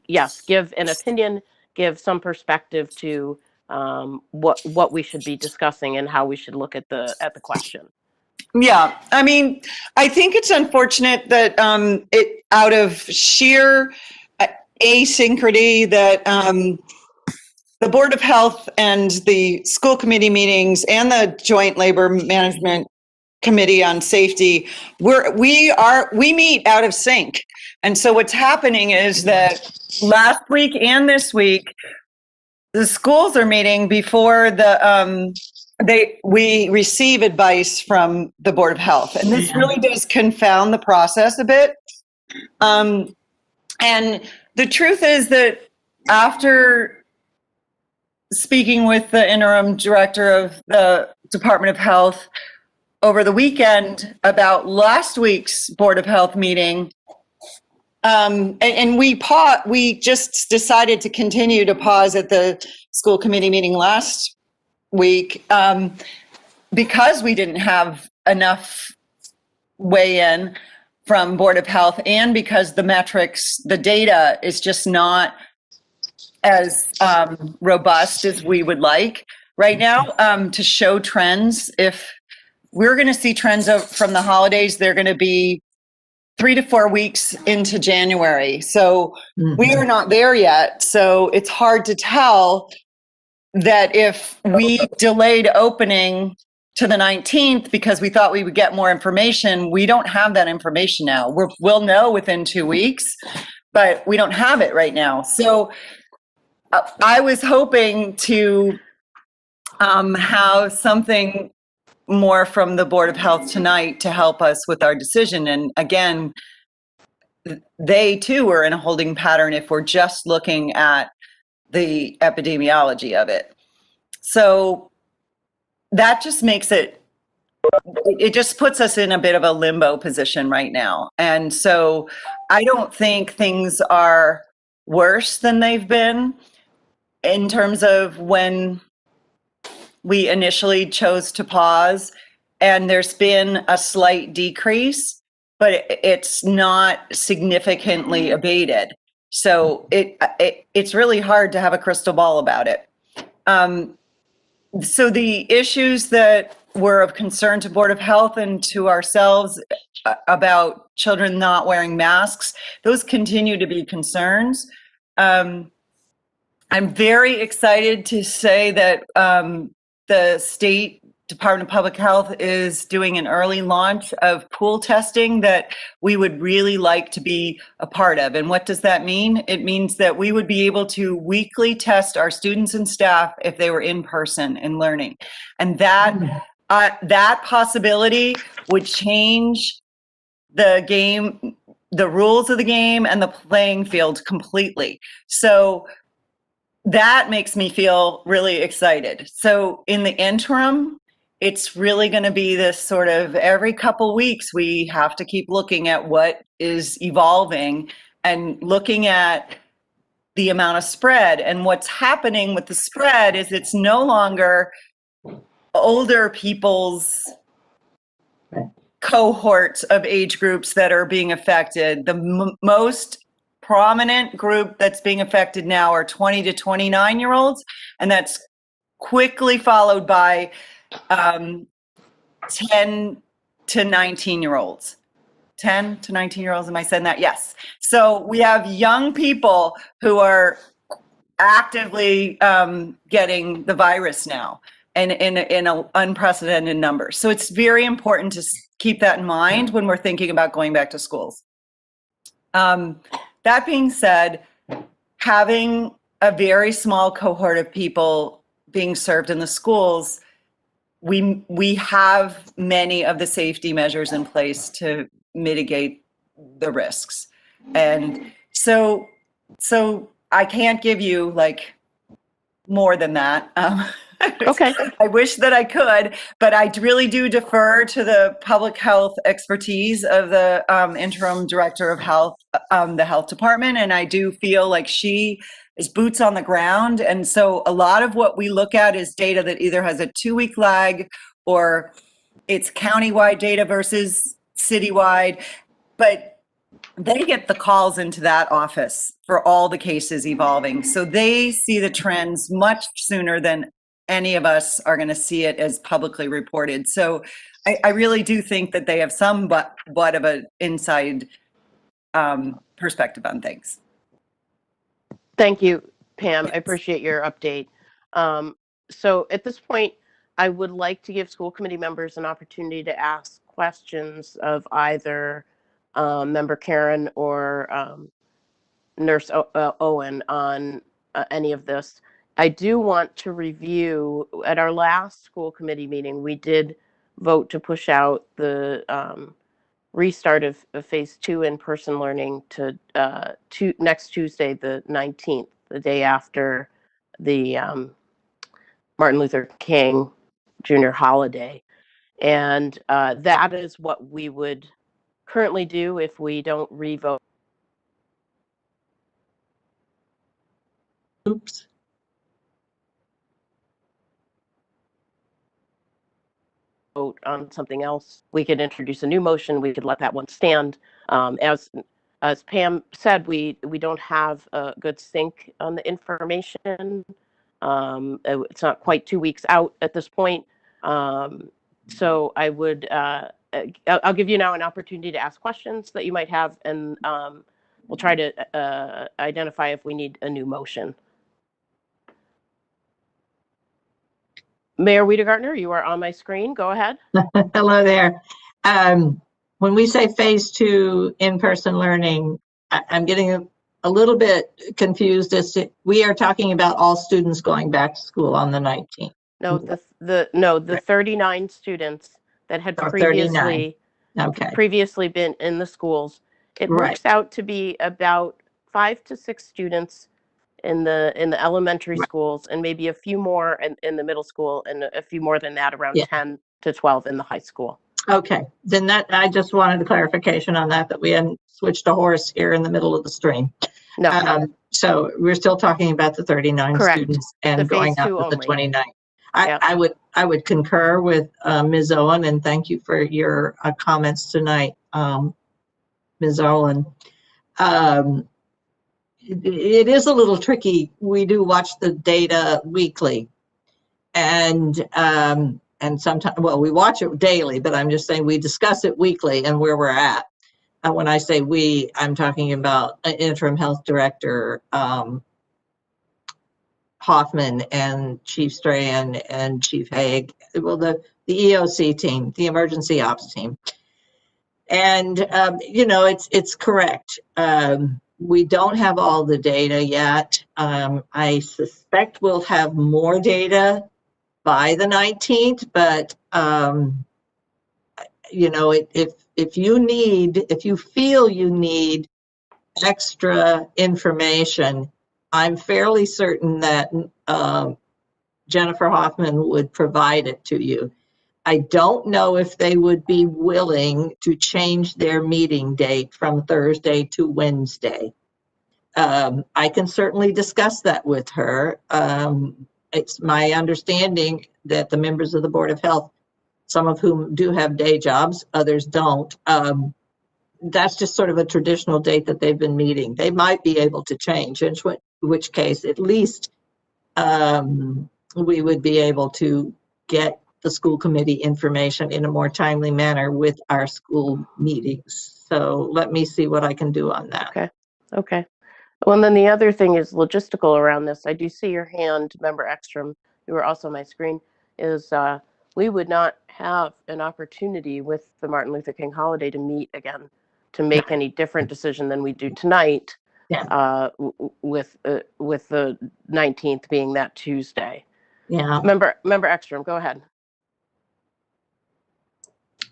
yes, give an opinion, give some perspective to what we should be discussing and how we should look at the question. Yeah, I mean, I think it's unfortunate that it, out of sheer asynchrony, that the Board of Health and the school committee meetings and the Joint Labor Management Committee on Safety, we meet out of sync. And so what's happening is that last week and this week, the schools are meeting before we receive advice from the Board of Health. And this really does confound the process a bit. And the truth is that after speaking with the interim director of the Department of Health over the weekend about last week's Board of Health meeting, and we just decided to continue to pause at the school committee meeting last week because we didn't have enough weigh-in from Board of Health, and because the metrics, the data is just not as robust as we would like right now to show trends. If we're going to see trends from the holidays, they're going to be 3 to 4 weeks into January. So we are not there yet. So it's hard to tell that if we delayed opening to the 19th because we thought we would get more information, we don't have that information now. We'll know within 2 weeks, but we don't have it right now. So I was hoping to have something more from the Board of Health tonight to help us with our decision. And again, they too are in a holding pattern if we're just looking at the epidemiology of it. So that just makes it just puts us in a bit of a limbo position right now. And so I don't think things are worse than they've been in terms of when we initially chose to pause. and there's been a slight decrease, but it's not significantly abated. So it's really hard to have a crystal ball about it. So the issues that were of concern to Board of Health and to ourselves about children not wearing masks, those continue to be concerns. I'm very excited to say that the State Department of Public Health is doing an early launch of pool testing that we would really like to be a part of. And what does that mean? It means that we would be able to weekly test our students and staff if they were in person and learning. And that possibility would change the game, the rules of the game and the playing field completely. So that makes me feel really excited. So in the interim, it's really going to be this sort of every couple weeks, we have to keep looking at what is evolving and looking at the amount of spread. And what's happening with the spread is it's no longer older people's cohorts of age groups that are being affected. The most prominent group that's being affected now are 20 to 29-year-olds, and that's quickly followed by 10 to 19-year-olds. 10 to 19-year-olds, am I saying that? Yes. So we have young people who are actively getting the virus now, and in an unprecedented number. So it's very important to keep that in mind when we're thinking about going back to schools. That being said, having a very small cohort of people being served in the schools, we have many of the safety measures in place to mitigate the risks. And so I can't give you like more than that. Okay. I wish that I could, but I really do defer to the public health expertise of the interim director of health, the health department. And I do feel like she is boots on the ground. And so a lot of what we look at is data that either has a 2-week lag or it's countywide data versus citywide. But they get the calls into that office for all the cases evolving. So they see the trends much sooner than any of us are going to see it as publicly reported. So I really do think that they have some but of an inside perspective on things. Thank you, Pam. I appreciate your update. So at this point, I would like to give school committee members an opportunity to ask questions of either Member Karen or Nurse Owen on any of this. I do want to review, at our last school committee meeting, we did vote to push out the restart of phase 2 in-person learning to next Tuesday, the 19th, the day after the Martin Luther King Jr. holiday. And that is what we would currently do if we don't revote. Oops. Vote on something else. We could introduce a new motion. We could let that one stand. As Pam said, we don't have a good sync on the information. It's not quite 2 weeks out at this point. So I would, I'll give you now an opportunity to ask questions that you might have, and we'll try to identify if we need a new motion. Mayor Wiedegartner, you are on my screen. Go ahead. Hello there. When we say phase 2 in-person learning, I'm getting a little bit confused as to, we are talking about all students going back to school on the 19th. No, the 39 students that had previously been in the schools. It works out to be about 5 to 6 students in the elementary schools, and maybe a few more in the middle school, and a few more than that, around 10 to 12 in the high school. Okay, then that, I just wanted a clarification on that we hadn't switched a horse here in the middle of the stream. No. So we're still talking about the 39 Correct. students and going up to the 29. Yeah. I would concur with Ms. Owen, and thank you for your comments tonight, Ms. Owen. It is a little tricky. We do watch the data weekly, and sometimes, well, we watch it daily, but I'm just saying we discuss it weekly and where we're at. And when I say we, I'm talking about interim health director Hoffman and Chief Strahan and Chief Haig, well, the EOC team, the emergency ops team. And, it's correct. We don't have all the data yet. I suspect we'll have more data by the 19th, but, if you feel you need extra information, I'm fairly certain that Jennifer Hoffman would provide it to you. I don't know if they would be willing to change their meeting date from Thursday to Wednesday. I can certainly discuss that with her. It's my understanding that the members of the Board of Health, some of whom do have day jobs, others don't, that's just sort of a traditional date that they've been meeting. They might be able to change, in which case at least we would be able to get the school committee information in a more timely manner with our school meetings. So let me see what I can do on that. Okay. Well, and then the other thing is logistical around this. I do see your hand, Member Ekstrom, you were also on my screen, is we would not have an opportunity with the Martin Luther King holiday to meet again to make any different decision than we do tonight. Yeah. With the 19th being that Tuesday. Yeah. Member Ekstrom, go ahead.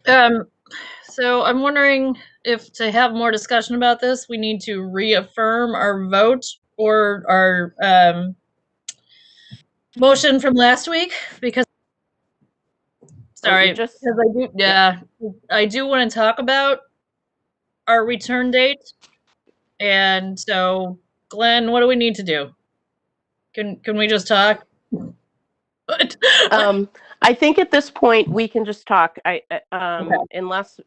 So I'm wondering if to have more discussion about this, we need to reaffirm our vote or our motion from last week, because I do want to talk about our return date. And so, Glenn, what do we need to do? Can we just talk? I think at this point we can just talk. Unless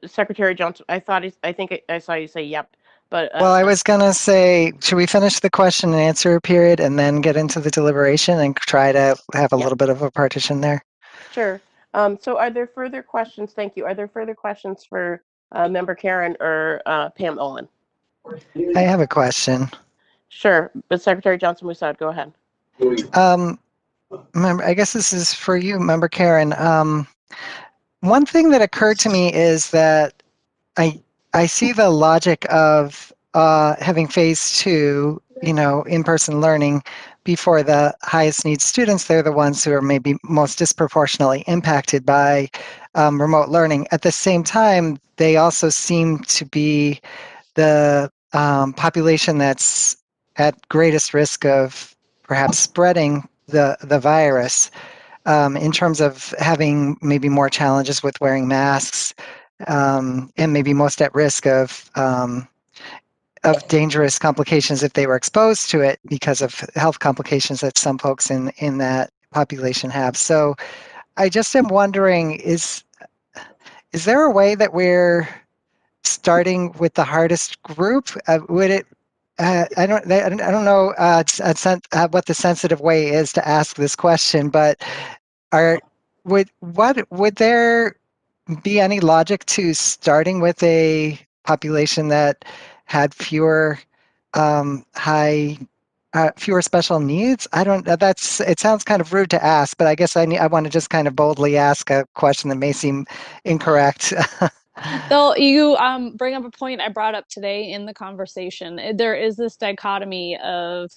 Secretary Johnson, I think I saw you say yep, but well, I was gonna say, should we finish the question and answer period and then get into the deliberation and try to have a little bit of a partition there? Sure. So are there further questions? Thank you. Are there further questions for Member Karen or Pam Olin? I have a question. Sure, but Secretary Johnson-Musad, go ahead. I guess this is for you, Member Karen. One thing that occurred to me is that I see the logic of having phase 2, in-person learning before the highest needs students. They're the ones who are maybe most disproportionately impacted by remote learning. At the same time, they also seem to be the population that's at greatest risk of perhaps spreading the virus, in terms of having maybe more challenges with wearing masks, and maybe most at risk of dangerous complications if they were exposed to it because of health complications that some folks in that population have. So I just am wondering, is there a way that we're starting with the hardest group? Would it? I don't know what the sensitive way is to ask this question, but would there be any logic to starting with a population that had fewer fewer special needs? It sounds kind of rude to ask, but I guess I want to just kind of boldly ask a question that may seem incorrect. Though you bring up a point I brought up today in the conversation. There is this dichotomy of,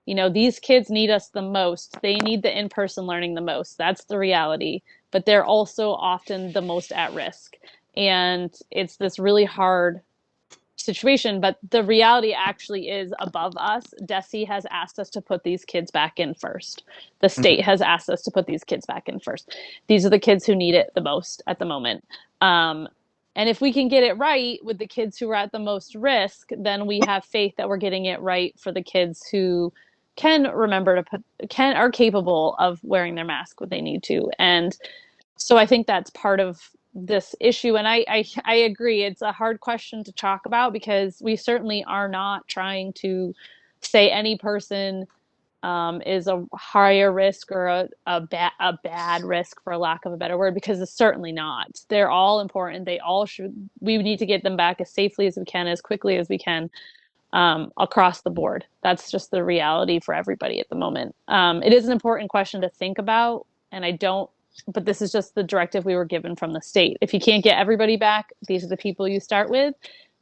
these kids need us the most. They need the in-person learning the most. That's the reality. But they're also often the most at risk. And it's this really hard situation, but the reality actually is above us. DESE has asked us to put these kids back in first. The state has asked us to put these kids back in first. These are the kids who need it the most at the moment. And if we can get it right with the kids who are at the most risk, then we have faith that we're getting it right for the kids who can remember to are capable of wearing their mask when they need to. And so I think that's part of this issue. And I agree. It's a hard question to talk about because we certainly are not trying to say any person is a higher risk or a bad risk, for lack of a better word, because it's certainly not. They're all important. They all should, we need to get them back as safely as we can, as quickly as we can, across the board. That's just the reality for everybody at the moment. It is an important question to think about, and but this is just the directive we were given from the state. If you can't get everybody back, these are the people you start with.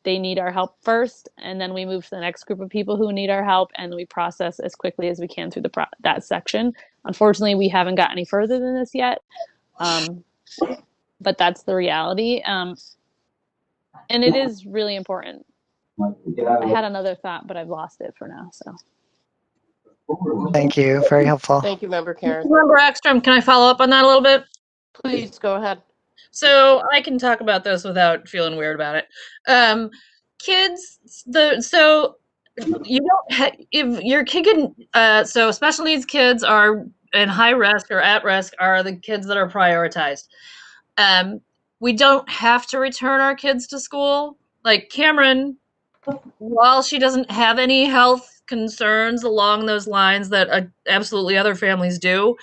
They need our help first, and then we move to the next group of people who need our help, and we process as quickly as we can through that section. Unfortunately, we haven't got any further than this yet, but that's the reality. And it is really important. I had another thought, but I've lost it for now. So, Thank you. Very helpful. Thank you, Member Karen. Member Ekstrom, can I follow up on that a little bit? Please go ahead. So I can talk about this without feeling weird about it. Kids, so you don't if your kid can, so special needs kids are in high risk or at risk are the kids that are prioritized. We don't have to return our kids to school. Like Cameron, while she doesn't have any health concerns along those lines that absolutely other families do,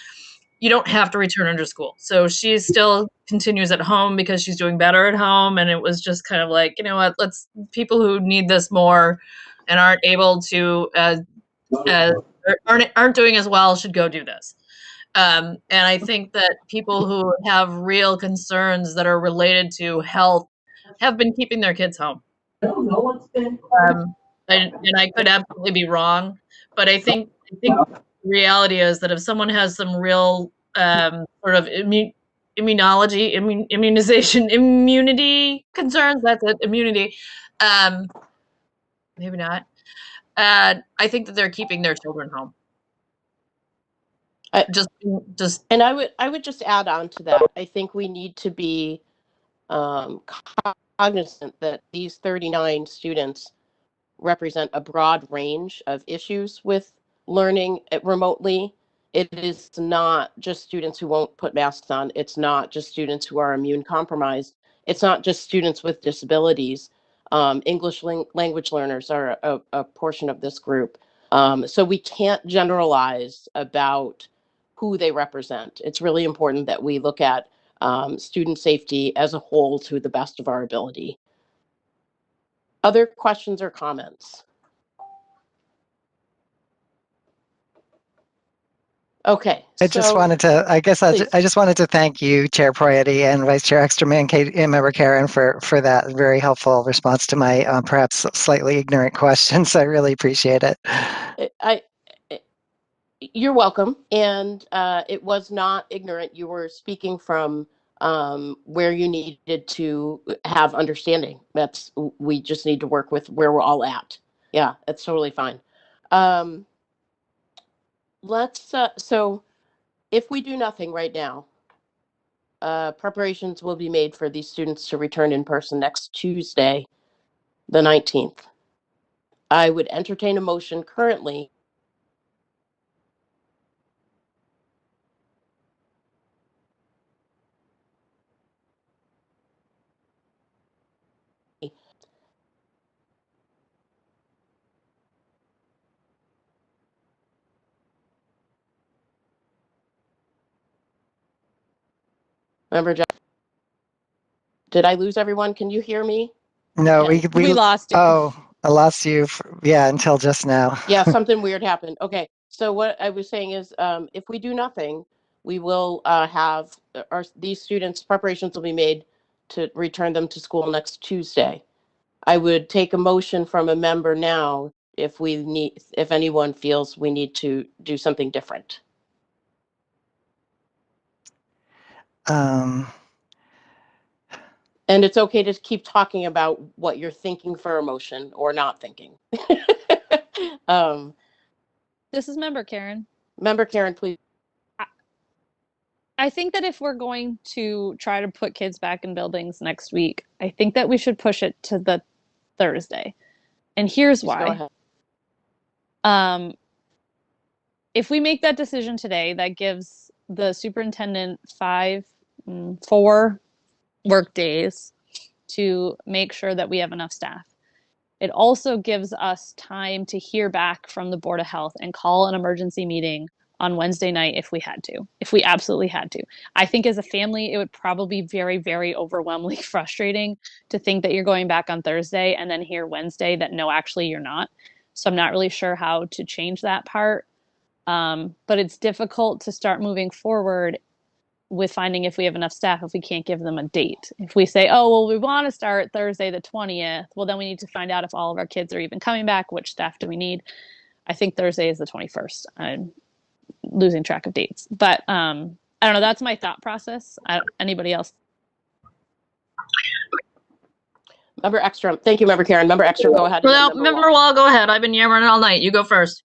you don't have to return her to school. So she still continues at home because she's doing better at home. And it was just kind of like, you know what, people who need this more and aren't able to, aren't doing as well should go do this. And I think that people who have real concerns that are related to health have been keeping their kids home. And I could absolutely be wrong, but I think the reality is that if someone has some real sort of immunity concerns, that's it, immunity, maybe not. I think that they're keeping their children home. And I would just add on to that. I think we need to be cognizant that these 39 students represent a broad range of issues with learning remotely. It is not just students who won't put masks on. It's not just students who are immune compromised. It's not just students with disabilities. English language learners are a portion of this group. So we can't generalize about who they represent. It's really important that we look at student safety as a whole to the best of our ability. Other questions or comments? Okay. I just wanted to, I just wanted to thank you, Chair Poyeti and Vice Chair Ekstrom and Member Karen for that very helpful response to my perhaps slightly ignorant questions. I really appreciate it. You're welcome. And it was not ignorant. You were speaking from where you needed to have understanding. We just need to work with where we're all at. Yeah, that's totally fine. So if we do nothing right now, preparations will be made for these students to return in person next Tuesday, the 19th. I would entertain a motion currently Member Jack, did I lose everyone? Can you hear me? No, Okay. we lost you. Oh, I lost you. Until just now. Yeah, something weird happened. Okay, so what I was saying is, if we do nothing, we will have these students' preparations will be made to return them to school next Tuesday. I would take a motion from a member now if anyone feels we need to do something different. And it's okay to keep talking about what you're thinking for a motion or not thinking. This is Member Karen. Member Karen, please. I think that if we're going to try to put kids back in buildings next week, I think that we should push it to the Thursday. And here's why. if we make that decision today, that gives the superintendent 4 work days to make sure that we have enough staff. It also gives us time to hear back from the Board of Health and call an emergency meeting on Wednesday night if we had to, if we absolutely had to. I think as a family, it would probably be very, very overwhelmingly frustrating to think that you're going back on Thursday and then hear Wednesday that no, actually you're not. So I'm not really sure how to change that part. But it's difficult to start moving forward with finding if we have enough staff if we can't give them a date. If we say, oh, well, we want to start Thursday the 20th, well, then we need to find out if all of our kids are even coming back, which staff do we need. I think Thursday is the 21st. I'm losing track of dates. But I don't know, that's my thought process. Anybody else? Member Ekstrom. Thank you, Member Karen. Member Ekstrom, go ahead. Well, Member Wall, go ahead. I've been yammering all night. You go first.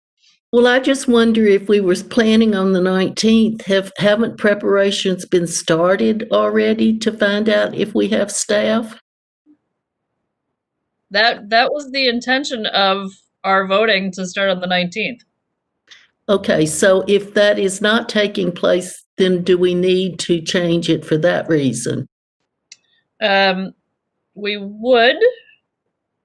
Well, I just wonder if we were planning on the 19th, haven't preparations been started already to find out if we have staff? That was the intention of our voting to start on the 19th. Okay, so if that is not taking place, then do we need to change it for that reason? We would.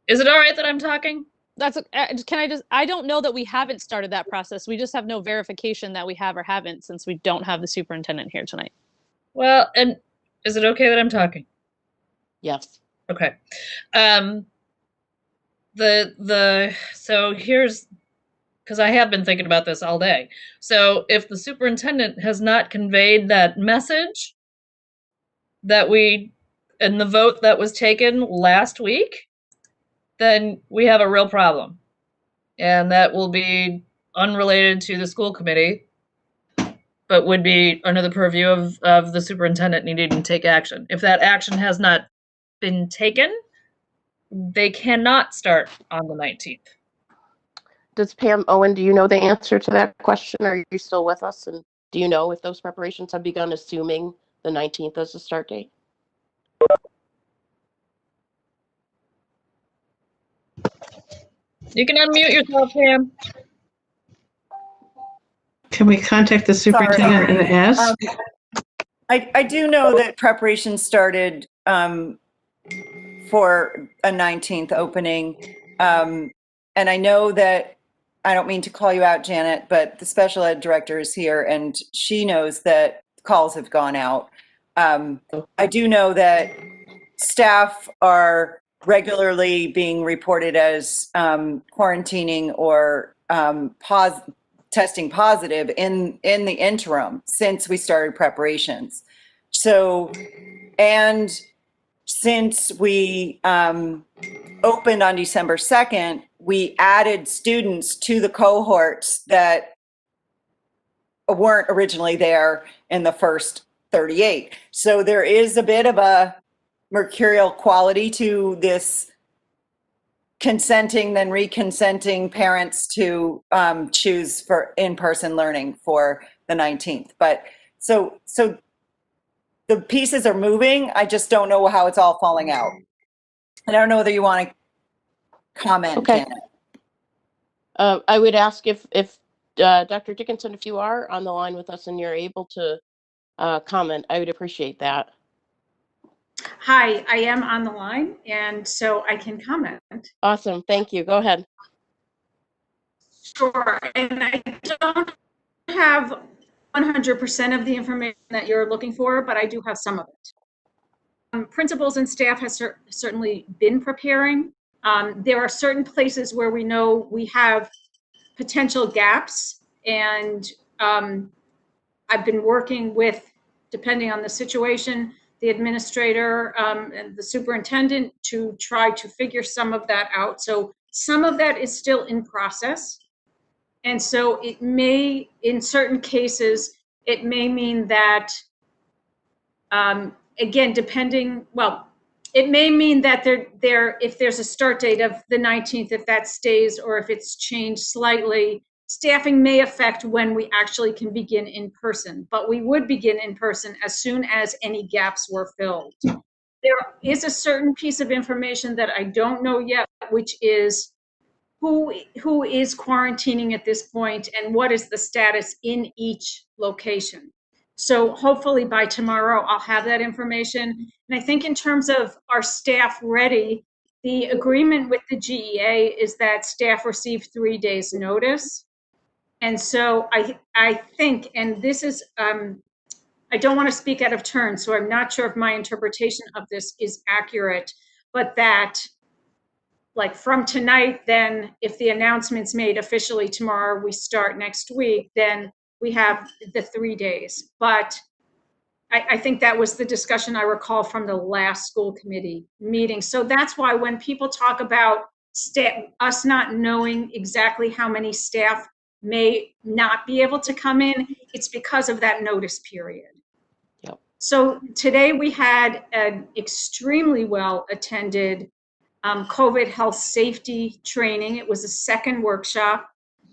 Is it all right that I'm talking? I don't know that we haven't started that process. We just have no verification that we have or haven't since we don't have the superintendent here tonight. Well, and is it okay that I'm talking? Yes. Okay. So here's, because I have been thinking about this all day. So if the superintendent has not conveyed that message that in the vote that was taken last week, then we have a real problem. And that will be unrelated to the school committee, but would be under the purview of the superintendent needing to take action. If that action has not been taken, they cannot start on the 19th. Does Pam Owen, do you know the answer to that question? Are you still with us? And do you know if those preparations have begun, assuming the 19th as the start date? You can unmute yourself, Pam. Can we contact the superintendent and ask? I do know that preparation started for a 19th opening. And I know that, I don't mean to call you out, Janet, but the special ed director is here and she knows that calls have gone out. I do know that staff are regularly being reported as quarantining or testing positive in the interim since we started preparations. So, and since we opened on December 2nd, we added students to the cohorts that weren't originally there in the first 38. So there is a bit of a mercurial quality to this consenting then reconsenting parents to choose for in-person learning for the 19th. But so the pieces are moving. I just don't know how it's all falling out. I don't know whether you want to comment, Okay. Janet. I would ask if Dr. Dickinson, if you are on the line with us and you're able to comment, I would appreciate that. Hi, I am on the line, and so I can comment. Awesome. Thank you. Go ahead. Sure. And I don't have 100% of the information that you're looking for, but I do have some of it. Principals and staff have certainly been preparing. There are certain places where we know we have potential gaps, and I've been working with, depending on the situation, the administrator and the superintendent to try to figure some of that out. So some of that is still in process. And so it may, in certain cases, it may mean that, again, depending, well, it may mean that if there's a start date of the 19th, if that stays or if it's changed slightly, staffing may affect when we actually can begin in person, but we would begin in person as soon as any gaps were filled. There is a certain piece of information that I don't know yet, which is who is quarantining at this point and what is the status in each location. So hopefully by tomorrow I'll have that information. And I think in terms of our staff ready, the agreement with the GEA is that staff receive 3 days notice. And so I think, and this is, I don't want to speak out of turn, so I'm not sure if my interpretation of this is accurate, but that like from tonight, then if the announcement's made officially tomorrow, we start next week, then we have the 3 days. But I think that was the discussion I recall from the last school committee meeting. So that's why when people talk about us not knowing exactly how many staff may not be able to come in, it's because of that notice period. Yep. So today we had an extremely well attended COVID health safety training. It was a second workshop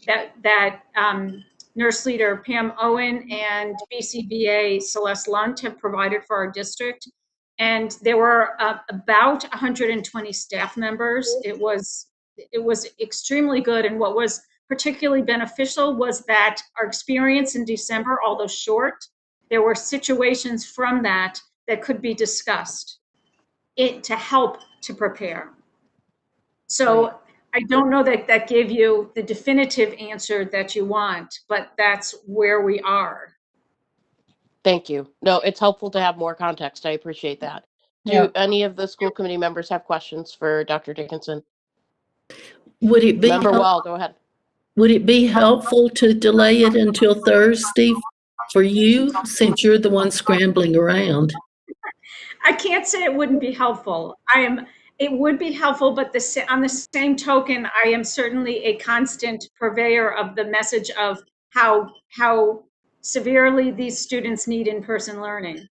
that nurse leader Pam Owen and BCBA Celeste Lunt have provided for our district. And there were about 120 staff members. It was extremely good. And what was particularly beneficial was that our experience in December, although short, there were situations from that could be discussed to help to prepare. So I don't know that gave you the definitive answer that you want, but that's where we are. Thank you. No, it's helpful to have more context. I appreciate that. Do any of the school committee members have questions for Dr. Dickinson? Would it be Member Wall, go ahead. Would it be helpful to delay it until Thursday for you, since you're the one scrambling around? I can't say it wouldn't be helpful. It would be helpful, but on the same token, I am certainly a constant purveyor of the message of how severely these students need in-person learning.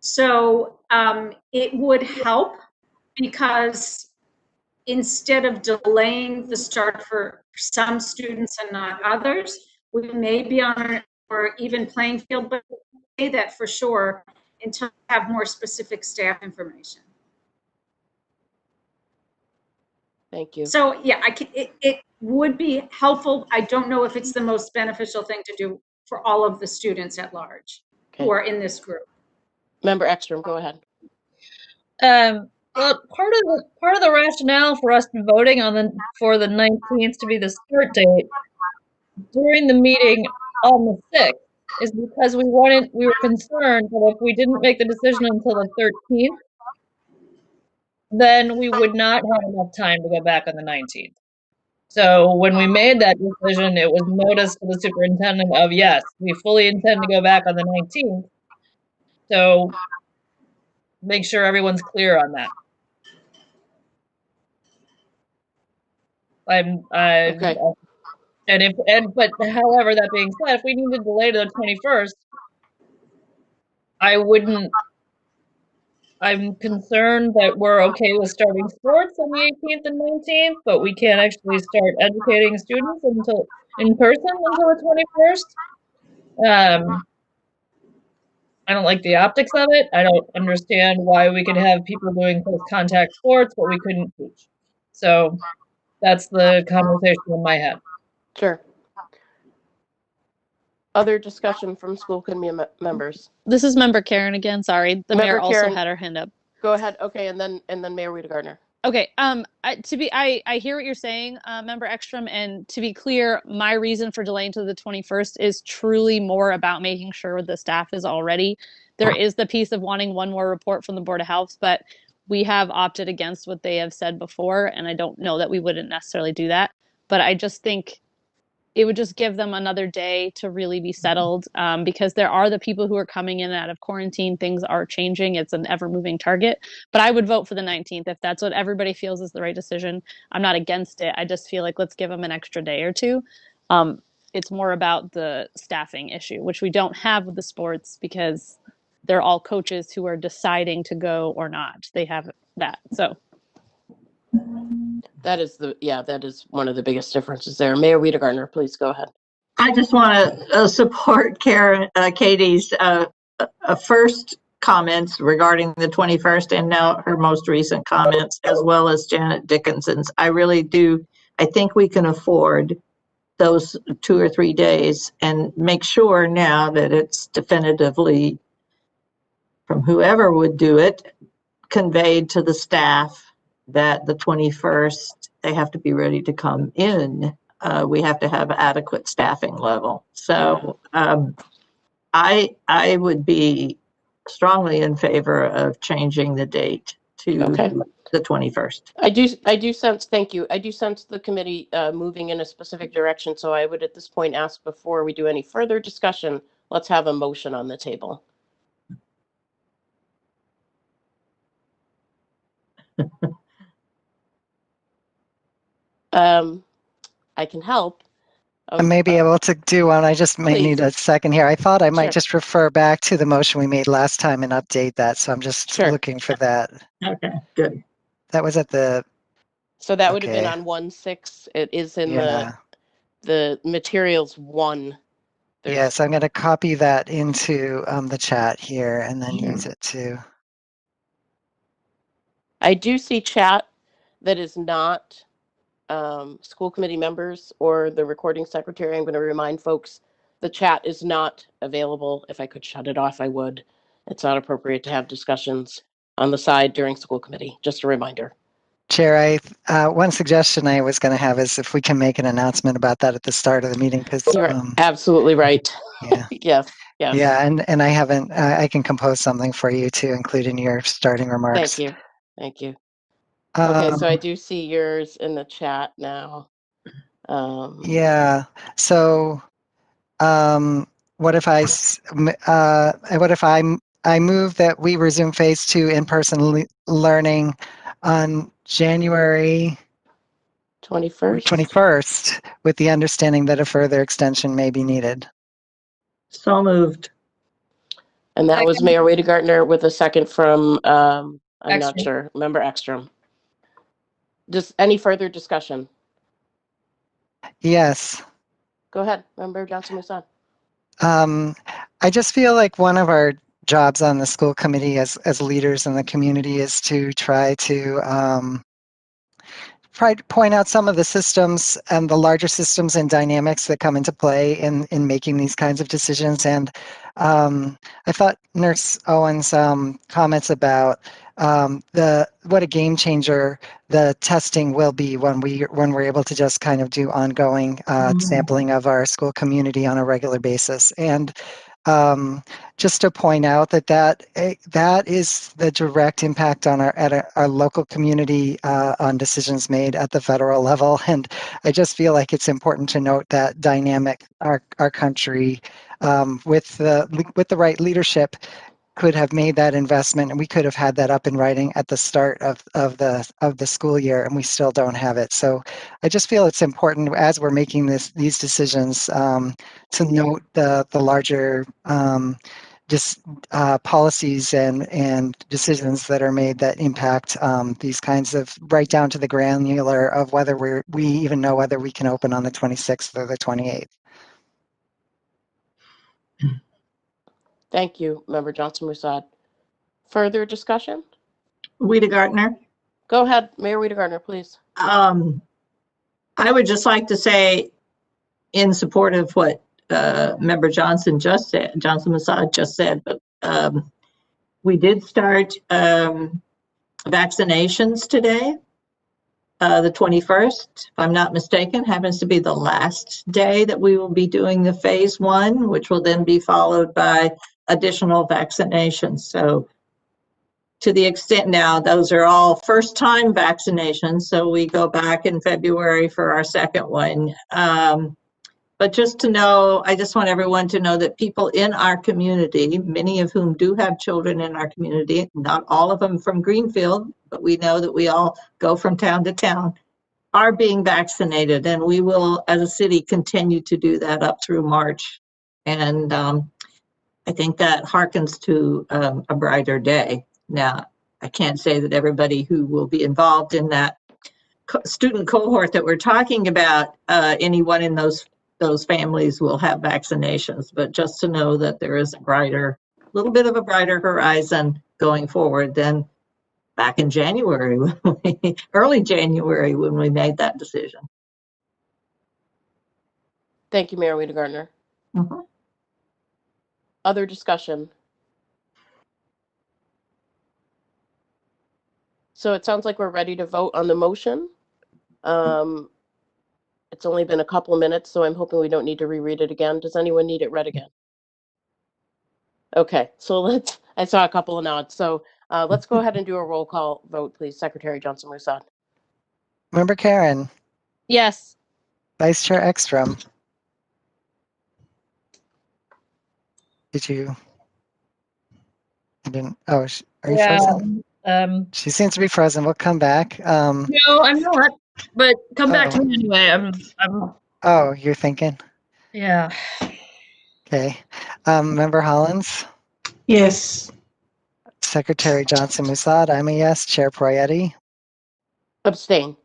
So it would help because instead of delaying the start for some students and not others, we may be on an or even playing field, but say that for sure until we have more specific staff information. Thank you. So yeah, it would be helpful. I don't know if it's the most beneficial thing to do for all of the students at large who are in this group. Member Ekstrom, go ahead. Well, part of the rationale for us voting for the 19th to be the start date during the meeting on the 6th is because we were concerned that if we didn't make the decision until the 13th, then we would not have enough time to go back on the 19th. So when we made that decision, it was notice to the superintendent of, yes, we fully intend to go back on the 19th. So make sure everyone's clear on that. Okay. But however, that being said, if we need to delay to the 21st, I'm concerned that we're okay with starting sports on the 18th and 19th, but we can't actually start educating students in person until the 21st. I don't like the optics of it. I don't understand why we could have people doing close contact sports, but we couldn't teach. So that's the conversation in my head. Sure. Other discussion from school committee members? This is Member Karen again. Sorry, the mayor also had her hand up. Go ahead. Okay, and then Mayor Rita Gardner. Okay. I hear what you're saying, Member Ekstrom, and to be clear, my reason for delaying to the 21st is truly more about making sure the staff is all ready. There is the piece of wanting one more report from the Board of Health, but we have opted against what they have said before, and I don't know that we wouldn't necessarily do that. But I just think it would just give them another day to really be settled, because there are the people who are coming in and out of quarantine. Things are changing. It's an ever-moving target. But I would vote for the 19th if that's what everybody feels is the right decision. I'm not against it. I just feel like let's give them an extra day or two. It's more about the staffing issue, which we don't have with the sports because they're all coaches who are deciding to go or not. They have that. So that is one of the biggest differences there. Mayor Rita Gardner, please go ahead. I just want to support Katie's first comments regarding the 21st and now her most recent comments, as well as Janet Dickinson's. I really do I think we can afford those 2 or 3 days and make sure now that it's definitively, from whoever would do it, conveyed to the staff that the 21st, they have to be ready to come in. We have to have adequate staffing level. So I would be strongly in favor of changing the date to Okay. the 21st. I do sense, thank you. I do sense the committee moving in a specific direction. So I would at this point ask, before we do any further discussion, let's have a motion on the table. I can help. I may be able to do one. I just may Please. need a second here. I thought I might Sure. just refer back to the motion we made last time and update that. So I'm just Sure. looking for that. Okay, good. That was at the, So that would have been Okay. on 1/6. It is in yeah. the materials 1. Yes, I'm going to copy that into the chat here and then use it too. I do see chat that is not school committee members or the recording secretary. I'm going to remind folks the chat is not available. If I could shut it off, I would. It's not appropriate to have discussions on the side during school committee. Just a reminder. Chair, one suggestion I was going to have is if we can make an announcement about that at the start of the meeting, because you're absolutely right. Yeah. Yes. Yeah, and I haven't. I can compose something for you to include in your starting remarks. Thank you. Okay, so I do see yours in the chat now. Yeah. So, what if I move that we resume phase 2 in-person learning on January 21st, with the understanding that a further extension may be needed. So moved. And that was Mayor Weidegartner with a second from, I'm not Ekstrom. sure, Member Ekstrom. Just any further discussion? Yes. Go ahead, Member Johnson-Musad. I just feel like one of our jobs on the school committee as leaders in the community is to try to point out some of the systems and the larger systems and dynamics that come into play in making these kinds of decisions. And I thought Nurse Owen's comments about what a game changer the testing will be when we're able to just kind of do ongoing sampling of our school community on a regular basis. And just to point out that is the direct impact on our local community on decisions made at the federal level. And I just feel like it's important to note that dynamic our country with the right leadership could have made that investment, and we could have had that up and writing at the start of the school year, and we still don't have it. So I just feel it's important as we're making these decisions to note the larger policies and decisions that are made that impact these kinds of right down to the granular of whether we even know whether we can open on the 26th or the 28th. Thank you, Member Johnson-Musad. Further discussion? Weidegartner. Go ahead, Mayor Weidegartner, please. I would just like to say, in support of what Member Johnson-Musad just said, but we did start vaccinations today. The 21st, if I'm not mistaken, happens to be the last day that we will be doing the phase 1, which will then be followed by additional vaccinations. So to the extent now, those are all first-time vaccinations. So we go back in February for our second one. But just to know, I just want everyone to know that people in our community, many of whom do have children in our community, not all of them from Greenfield, but we know that we all go from town to town, are being vaccinated. And we will, as a city, continue to do that up through March. And I think that harkens to a brighter day. Now, I can't say that everybody who will be involved in that student cohort that we're talking about, anyone in those families will have vaccinations, but just to know that there is a little bit of a brighter horizon going forward than back in January, early January, when we made that decision. Thank you, Mayor Rita Gardner. Mhm. Other discussion? So it sounds like we're ready to vote on the motion. It's only been a couple of minutes, so I'm hoping we don't need to reread it again. Does anyone need it read again? Okay, so I saw a couple of nods. So let's go ahead and do a roll call vote, please. Secretary Johnson-Musad. Member Karen, Yes. Vice Chair Ekstrom. I didn't, oh, are you frozen? She seems to be frozen. We'll come back. No, I'm not. But come back to Oh. me anyway. Oh, you're thinking? Yeah. Okay. Member Hollins, Yes. Secretary Johnson-Musad, I'm a yes. Chair Proietti, Abstain.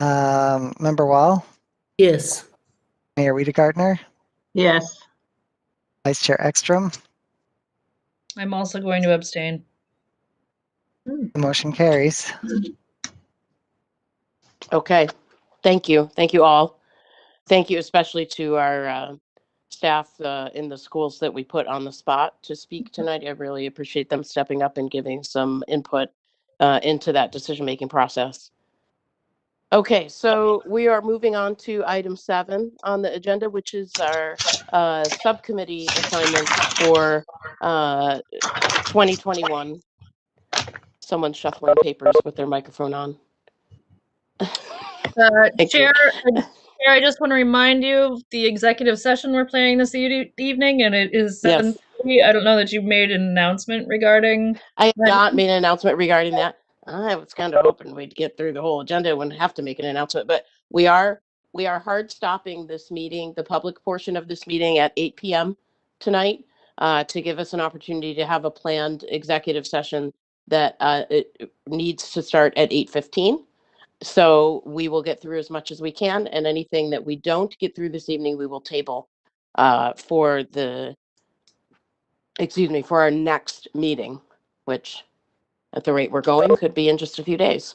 Member Wall, Yes. Mayor Rita Gardner, Yes. Vice Chair Ekstrom. I'm also going to abstain. The motion carries. Okay, thank you. Thank you all. Thank you especially to our staff in the schools that we put on the spot to speak tonight. I really appreciate them stepping up and giving some input into that decision-making process. Okay, so we are moving on to item 7 on the agenda, which is our subcommittee assignments for 2021. Someone's shuffling papers with their microphone on. Chair, I just want to remind you the executive session we're planning this evening, and it is 7:30. I don't know that you've made an announcement regarding. I have not made an announcement regarding that. I was kind of hoping we'd get through the whole agenda and wouldn't have to make an announcement, but we are hard stopping this meeting, the public portion of this meeting at 8 p.m. tonight to give us an opportunity to have a planned executive session that it needs to start at 8:15. So we will get through as much as we can, and anything that we don't get through this evening, we will table for our next meeting, which at the rate we're going could be in just a few days.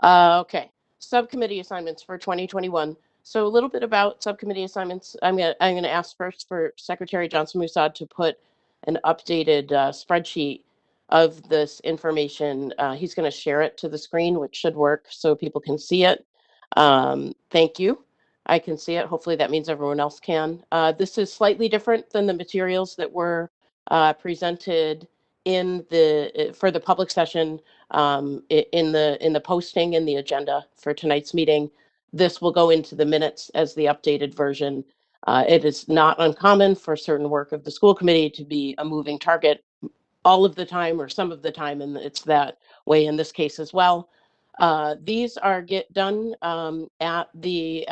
Okay, subcommittee assignments for 2021. So a little bit about subcommittee assignments. I'm gonna ask first for Secretary Johnson-Musad to put an updated spreadsheet of this information. He's going to share it to the screen, which should work so people can see it. Thank you. I can see it. Hopefully that means everyone else can. This is slightly different than the materials that were presented for the public session in the posting in the agenda for tonight's meeting. This will go into the minutes as the updated version. It is not uncommon for certain work of the school committee to be a moving target all of the time or some of the time, and it's that way in this case as well. These are get done at the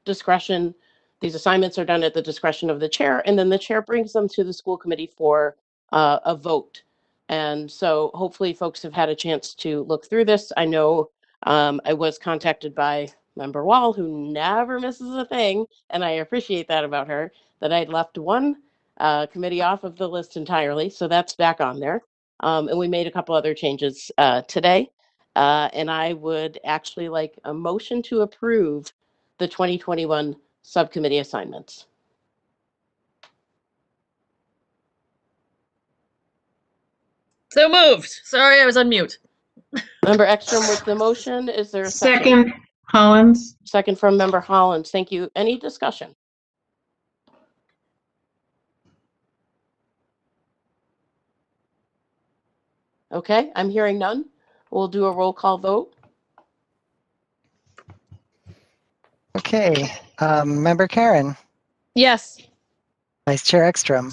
discretion. These assignments are done at the discretion of the chair, and then the chair brings them to the school committee for a vote. And so hopefully folks have had a chance to look through this. I know I was contacted by Member Wall, who never misses a thing, and I appreciate that about her, that I'd left one committee off of the list entirely. So that's back on there. And we made a couple other changes today. And I would actually like a motion to approve the 2021 subcommittee assignments. So moved. Sorry, I was on mute. Member Ekstrom with the motion. Is there a Second, Hollins. Second from Member Hollins. Thank you. Any discussion? Okay, I'm hearing none. We'll do a roll call vote. Okay. Member Karen, Yes. Vice Chair Ekstrom,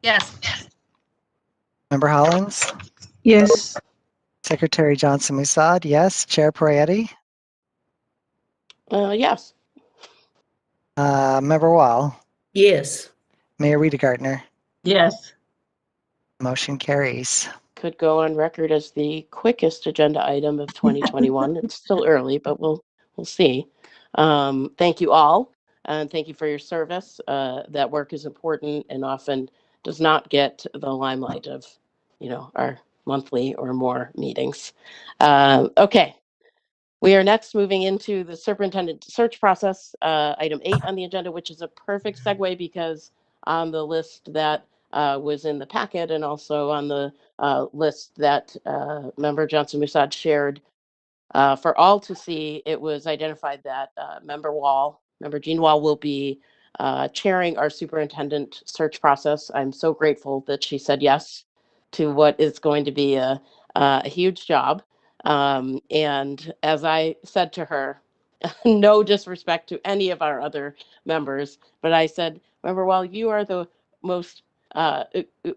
Yes. Member Hollins, Yes. Secretary Johnson-Musad, yes. Chair Proietti, Yes. Member Wall, Yes. Mayor Rita Gardner. Yes. Motion carries. Could go on record as the quickest agenda item of 2021. It's still early, but we'll see. Thank you all, and thank you for your service. That work is important and often does not get the limelight of, our monthly or more meetings. Okay, We are next moving into the superintendent search process, item 8 on the agenda, which is a perfect segue because on the list that was in the packet and also on the list that Member Johnson Musad shared for all to see, it was identified that Member Jean Wall, will be chairing our superintendent search process. I'm so grateful that she said yes to what is going to be a huge job. And as I said to her, no disrespect to any of our other members, but I said, Member Wall, you are the most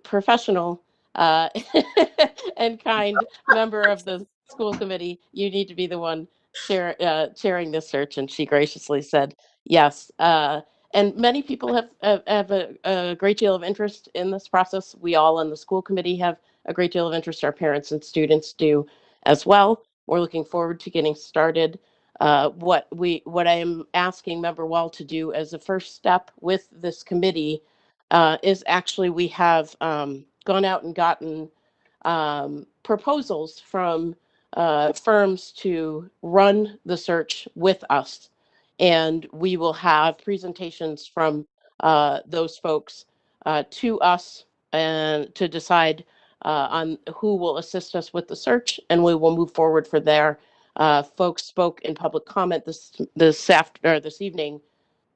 professional and kind member of the school committee. You need to be the one chairing this search. And she graciously said yes. And many people have a great deal of interest in this process. We all on the school committee have a great deal of interest. Our parents and students do as well. We're looking forward to getting started. What I am asking Member Wall to do as a first step with this committee is actually we have gone out and gotten proposals from firms to run the search with us. And we will have presentations from those folks to us and to decide on who will assist us with the search, and we will move forward for there. Folks spoke in public comment this evening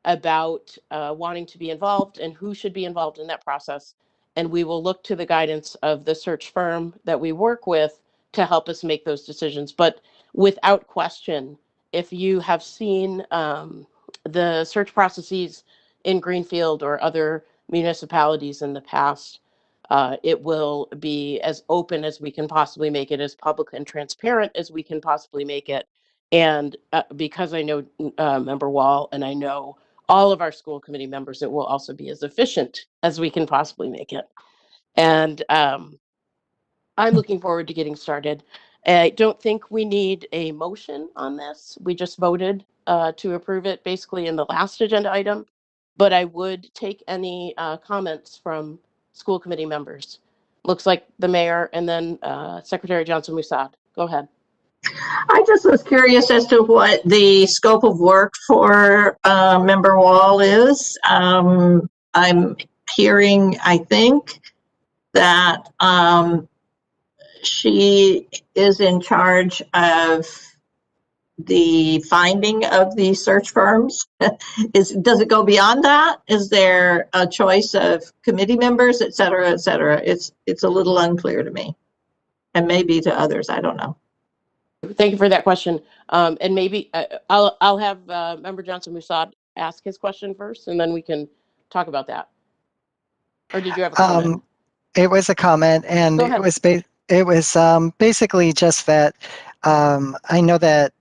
about wanting to be involved and who should be involved in that process. And we will look to the guidance of the search firm that we work with to help us make those decisions. But without question, if you have seen the search processes in Greenfield or other municipalities in the past, it will be as open as we can possibly make it, as public and transparent as we can possibly make it. And because I know Member Wall and I know all of our school committee members, it will also be as efficient as we can possibly make it. And I'm looking forward to getting started. I don't think we need a motion on this. We just voted to approve it basically in the last agenda item. But I would take any comments from school committee members. Looks like the mayor and then Secretary Johnson Musad. Go ahead. I just was curious as to what the scope of work for Member Wall is. I'm hearing, I think, that she is in charge of the finding of the search firms. Does it go beyond that? Is there a choice of committee members, et cetera, et cetera? It's a little unclear to me, and maybe to others. I don't know. Thank you for that question. And maybe I'll have Member Johnson Musad ask his question first, and then we can talk about that. Or did you have a comment? It was a comment, and it was basically just that I know that,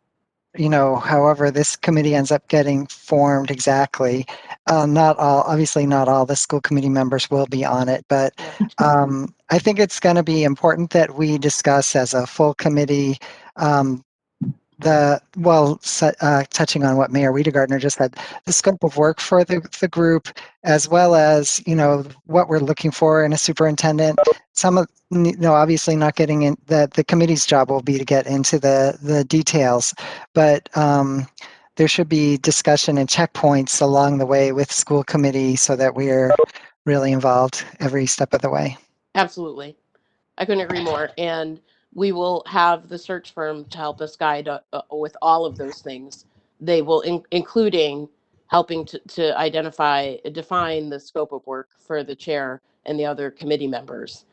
however this committee ends up getting formed exactly, obviously not all the school committee members will be on it, but I think it's going to be important that we discuss as a full committee touching on what Mayor Wiedegardner just said, the scope of work for the group, as well as, what we're looking for in a superintendent. Some of, obviously not getting in, the committee's job will be to get into the details, but there should be discussion and checkpoints along the way with school committee so that we're really involved every step of the way. Absolutely. I couldn't agree more. And we will have the search firm to help us guide with all of those things. They will, including helping to define the scope of work for the chair and the other committee members.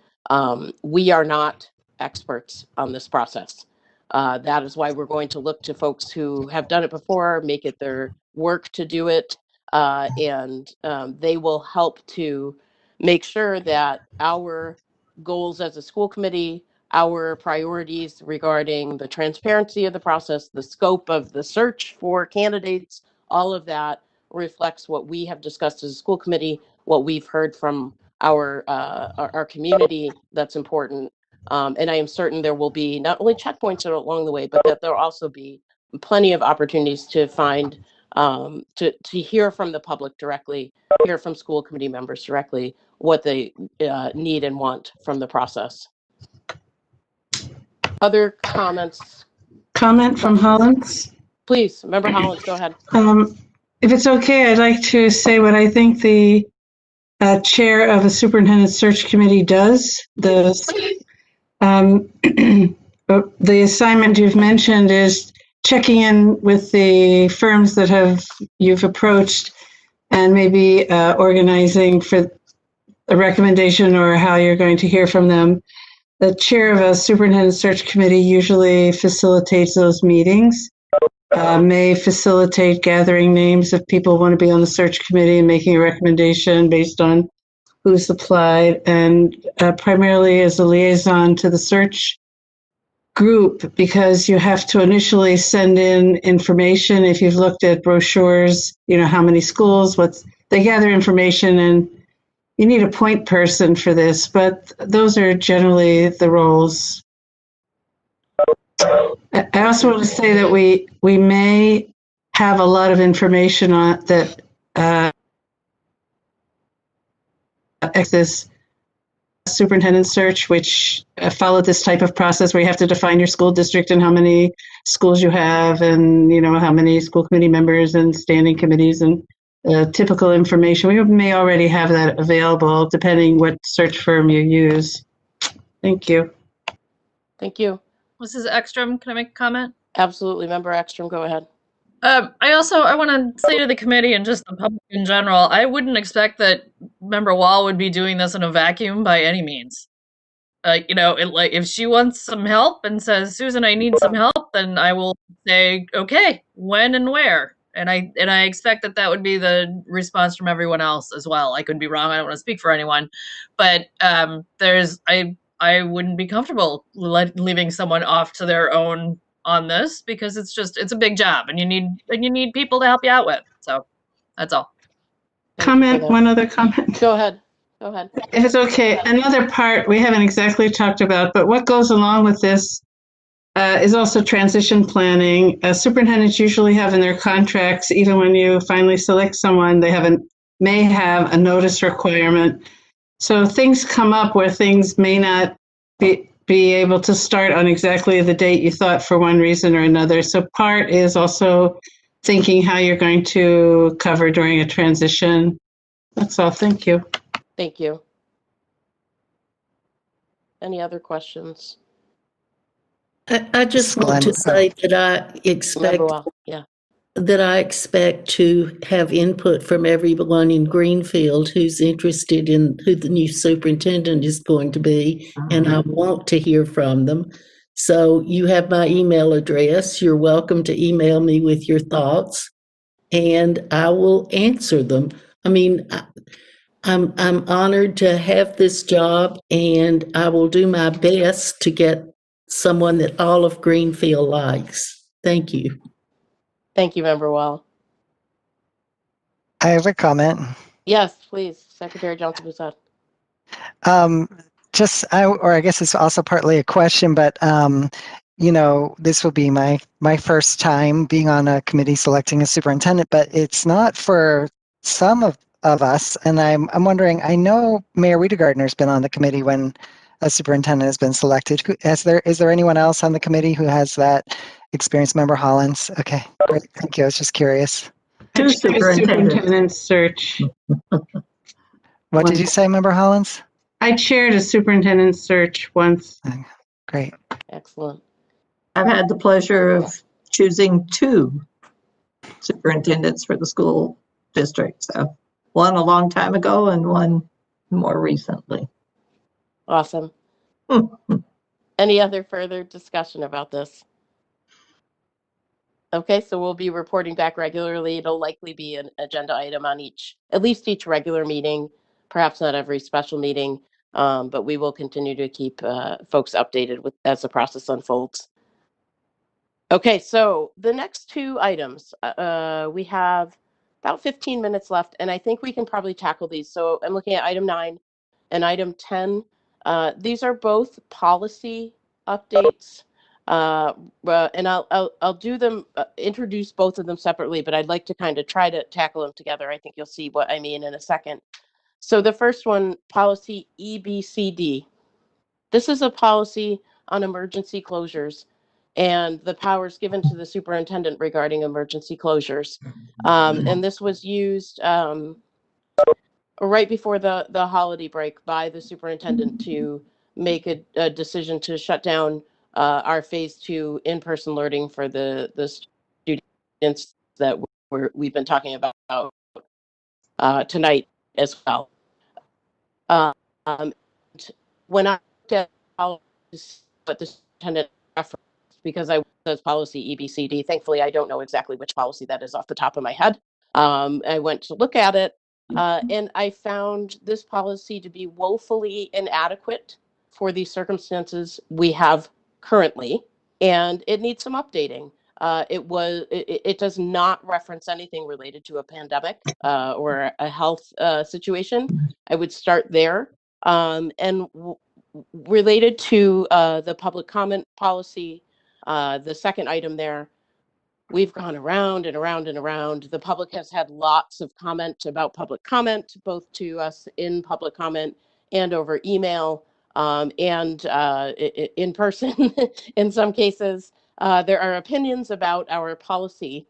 We are not experts on this process. That is why we're going to look to folks who have done it before, make it their work to do it, and they will help to make sure that our goals as a school committee, our priorities regarding the transparency of the process, the scope of the search for candidates, all of that reflects what we have discussed as a school committee, what we've heard from our community that's important. And I am certain there will be not only checkpoints along the way, but that there'll also be plenty of opportunities to find, to hear from the public directly, hear from school committee members directly what they need and want from the process. Other comments? comment from Hollins? Please, Member Hollins, go ahead. If it's okay, I'd like to say what I think the chair of the superintendent search committee does. The assignment you've mentioned is checking in with the firms that you've approached and maybe organizing for a recommendation or how you're going to hear from them. The chair of a superintendent search committee usually facilitates those meetings, may facilitate gathering names if people want to be on the search committee and making a recommendation based on who's applied, and primarily as a liaison to the search group, because you have to initially send in information. If you've looked at brochures, you know how many schools, they gather information, and you need a point person for this, but those are generally the roles. I also want to say that we may have a lot of information on that this superintendent search, which followed this type of process where you have to define your school district and how many schools you have, and how many school committee members and standing committees and typical information. We may already have that available depending what search firm you use. Thank you. Thank you. Mrs. Ekstrom, can I make a comment? Absolutely. Member Ekstrom, go ahead. I want to say to the committee and just the public in general, I wouldn't expect that Member Wall would be doing this in a vacuum by any means. If she wants some help and says, Susan, I need some help, then I will say, okay, when and where. And I expect that would be the response from everyone else as well. I could be wrong. I don't want to speak for anyone, but I wouldn't be comfortable leaving someone off to their own on this, because it's a big job, and you need people to help you out with. So that's all. One other comment. Go ahead. If it's okay, another part we haven't exactly talked about, but what goes along with this is also transition planning. Superintendents usually have in their contracts, even when you finally select someone, they may have a notice requirement. So things come up where things may not be able to start on exactly the date you thought for one reason or another. So part is also thinking how you're going to cover during a transition. That's all. Thank you. Thank you. Any other questions? I just want to say that I expect to have input from everyone in Greenfield who's interested in who the new superintendent is going to be, and I want to hear from them. So you have my email address. You're welcome to email me with your thoughts, and I will answer them. I mean, I'm honored to have this job, and I will do my best to get someone that all of Greenfield likes. Thank you. Thank you, Member Wall. I have a comment. Yes, please, Secretary Johnson-Boussat. I guess it's also partly a question, but this will be my first time being on a committee selecting a superintendent, but it's not for some of us. And I'm wondering, I know Mayor Wiedegardner's been on the committee when a superintendent has been selected. Is there anyone else on the committee who has that experience? Member Hollins? Okay, great. Thank you. I was just curious. Two superintendents search. What did you say, Member Hollins? I chaired a superintendent search once. Great. Excellent. I've had the pleasure of choosing two superintendents for the school district. So one a long time ago and one more recently. Awesome. Any other further discussion about this? Okay, so we'll be reporting back regularly. It'll likely be an agenda item on at least each regular meeting, perhaps not every special meeting, but we will continue to keep folks updated as the process unfolds. Okay, so the next two items, we have about 15 minutes left, and I think we can probably tackle these. So I'm looking at item 9 and item 10. These are both policy updates, and I'll do them, introduce both of them separately, but I'd like to kind of try to tackle them together. I think you'll see what I mean in a second. So the first one, policy EBCD. This is a policy on emergency closures. and the powers given to the superintendent regarding emergency closures. And this was used right before the holiday break by the superintendent to make a decision to shut down our phase 2 in-person learning for the students that we've been talking about tonight as well. When I looked at what the superintendent referenced, because I says policy EBCD, thankfully I don't know exactly which policy that is off the top of my head. I went to look at it, and I found this policy to be woefully inadequate for the circumstances we have currently, and it needs some updating. It does not reference anything related to a pandemic or a health situation. I would start there. And related to the public comment policy, the second item there, we've gone around and around and around. The public has had lots of comment about public comment, both to us in public comment and over email, and in person in some cases. There are opinions about our policy.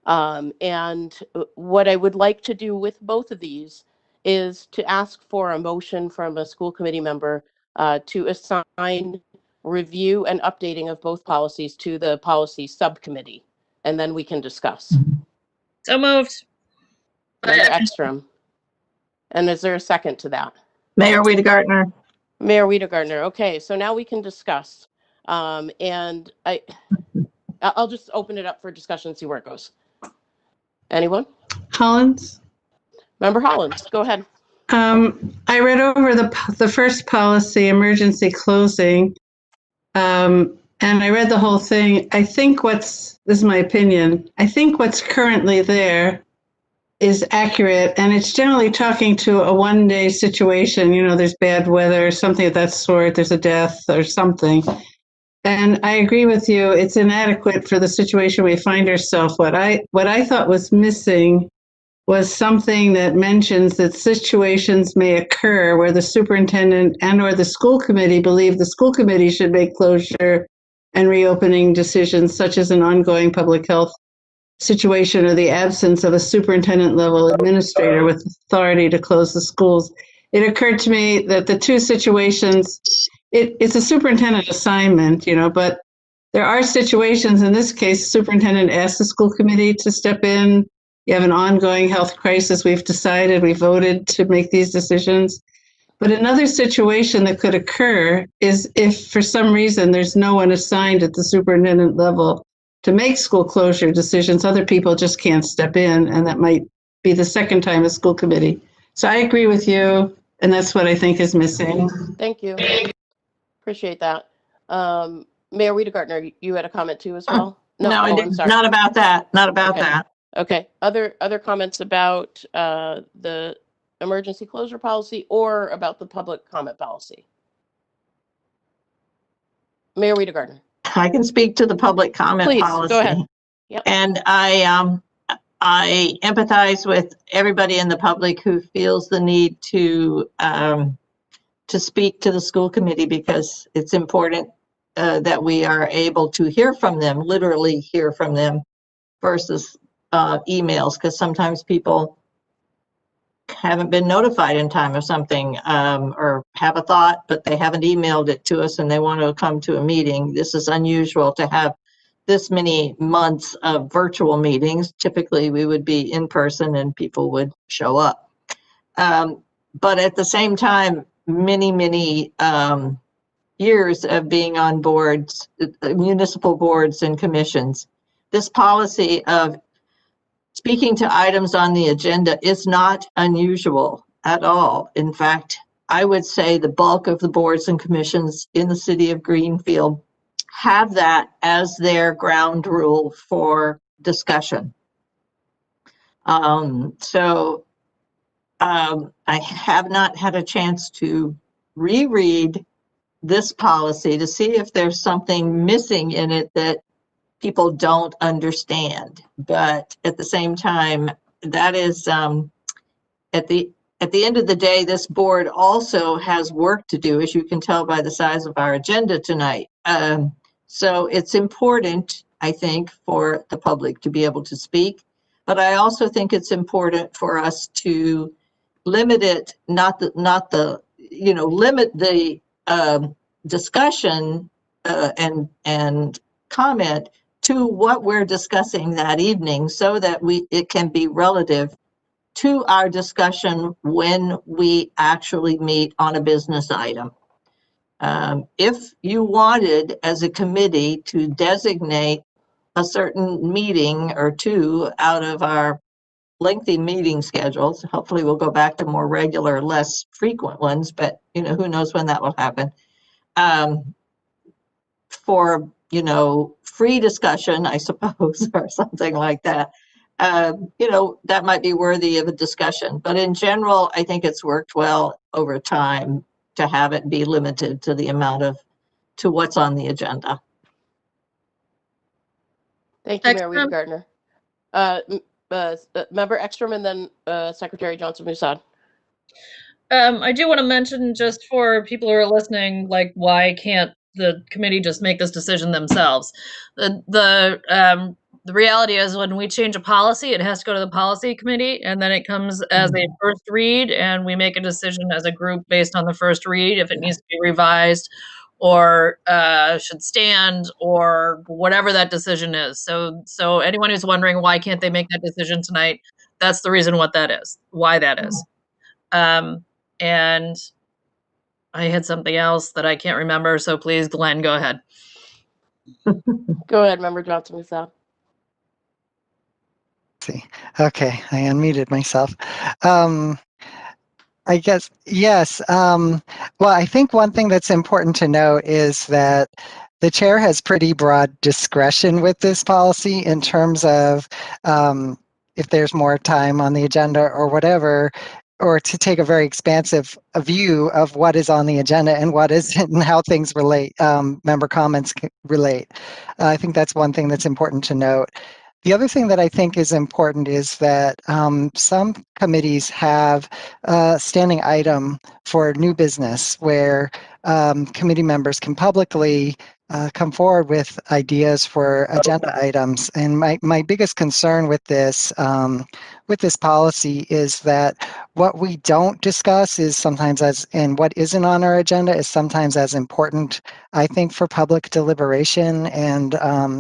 And what I would like to do with both of these is to ask for a motion from a school committee member to assign review and updating of both policies to the policy subcommittee, and then we can discuss. So moved. Member Ekstrom. And is there a second to that? Mayor Wiedegartner. Mayor Wiedegartner. Okay, so now we can discuss. And I'll just open it up for discussion and see where it goes. Anyone? Hollins? Member Hollins, go ahead. I read over the first policy, emergency closing, and I read the whole thing. I think this is my opinion, I think what's currently there is accurate, and it's generally talking to a one-day situation. You know, there's bad weather, something of that sort, there's a death or something. And I agree with you, it's inadequate for the situation we find ourselves. What I thought was missing was something that mentions that situations may occur where the superintendent and or the school committee believe the school committee should make closure and reopening decisions, such as an ongoing public health situation or the absence of a superintendent level administrator with authority to close the schools. It occurred to me that the two situations, it's a superintendent assignment, you know, but there are situations, in this case, superintendent asked the school committee to step in. You have an ongoing health crisis. We voted to make these decisions. But another situation that could occur is if for some reason there's no one assigned at the superintendent level to make school closure decisions, other people just can't step in, and that might be the second time a school committee. So I agree with you, and that's what I think is missing. Thank you. Appreciate that. Mayor Wiedegartner, you had a comment too as well? No, I didn't. Not about that. Not about that. Okay. Other comments about the emergency closure policy or about the public comment policy? Mayor Wiedegartner. I can speak to the public comment policy. Go ahead. Yep. And I empathize with everybody in the public who feels the need to speak to the school committee, because it's important that we are able to hear from them, literally hear from them, versus emails, because sometimes people haven't been notified in time of something, or have a thought, but they haven't emailed it to us and they want to come to a meeting. This is unusual to have this many months of virtual meetings. Typically, we would be in person and people would show up. But at the same time, many years of being on boards, municipal boards and commissions, this policy of speaking to items on the agenda is not unusual at all. In fact, I would say the bulk of the boards and commissions in the city of Greenfield have that as their ground rule for discussion. I have not had a chance to reread this policy to see if there's something missing in it that people don't understand. But at the same time, that is at the end of the day, this board also has work to do, as you can tell by the size of our agenda tonight. So it's important, I think, for the public to be able to speak. But I also think it's important for us to limit it, limit the discussion and comment to what we're discussing that evening, so that it can be relative to our discussion when we actually meet on a business item. If you wanted, as a committee, to designate a certain meeting or two out of our lengthy meeting schedules, hopefully we'll go back to more regular, less frequent ones, but who knows when that will happen, for free discussion, I suppose, or something like that. That might be worthy of a discussion. But in general, I think it's worked well over time to have it be limited to the amount to what's on the agenda. Thank you, Mayor Weaver Gardner. Member Ekstrom, and then Secretary Johnson Musad. I do want to mention, just for people who are listening, like, why can't the committee just make this decision themselves? The reality is, when we change a policy, it has to go to the policy committee, and then it comes as a first read, and we make a decision as a group based on the first read if it needs to be revised or should stand, or whatever that decision is. So anyone who's wondering why can't they make that decision tonight, that's the reason why that is. And I had something else that I can't remember, so please, Glenn, go ahead. Go ahead, Member Johnson Musad. See, okay, I unmuted myself. I guess, yes. Well, I think one thing that's important to note is that the chair has pretty broad discretion with this policy in terms of if there's more time on the agenda or whatever, or to take a very expansive view of what is on the agenda and what isn't, and how things relate, member comments relate. I think that's one thing that's important to note. The other thing that I think is important is that some committees have a standing item for new business where committee members can publicly come forward with ideas for agenda items. And my biggest concern with this policy is that what we don't discuss is sometimes and what isn't on our agenda is sometimes as important, I think, for public deliberation and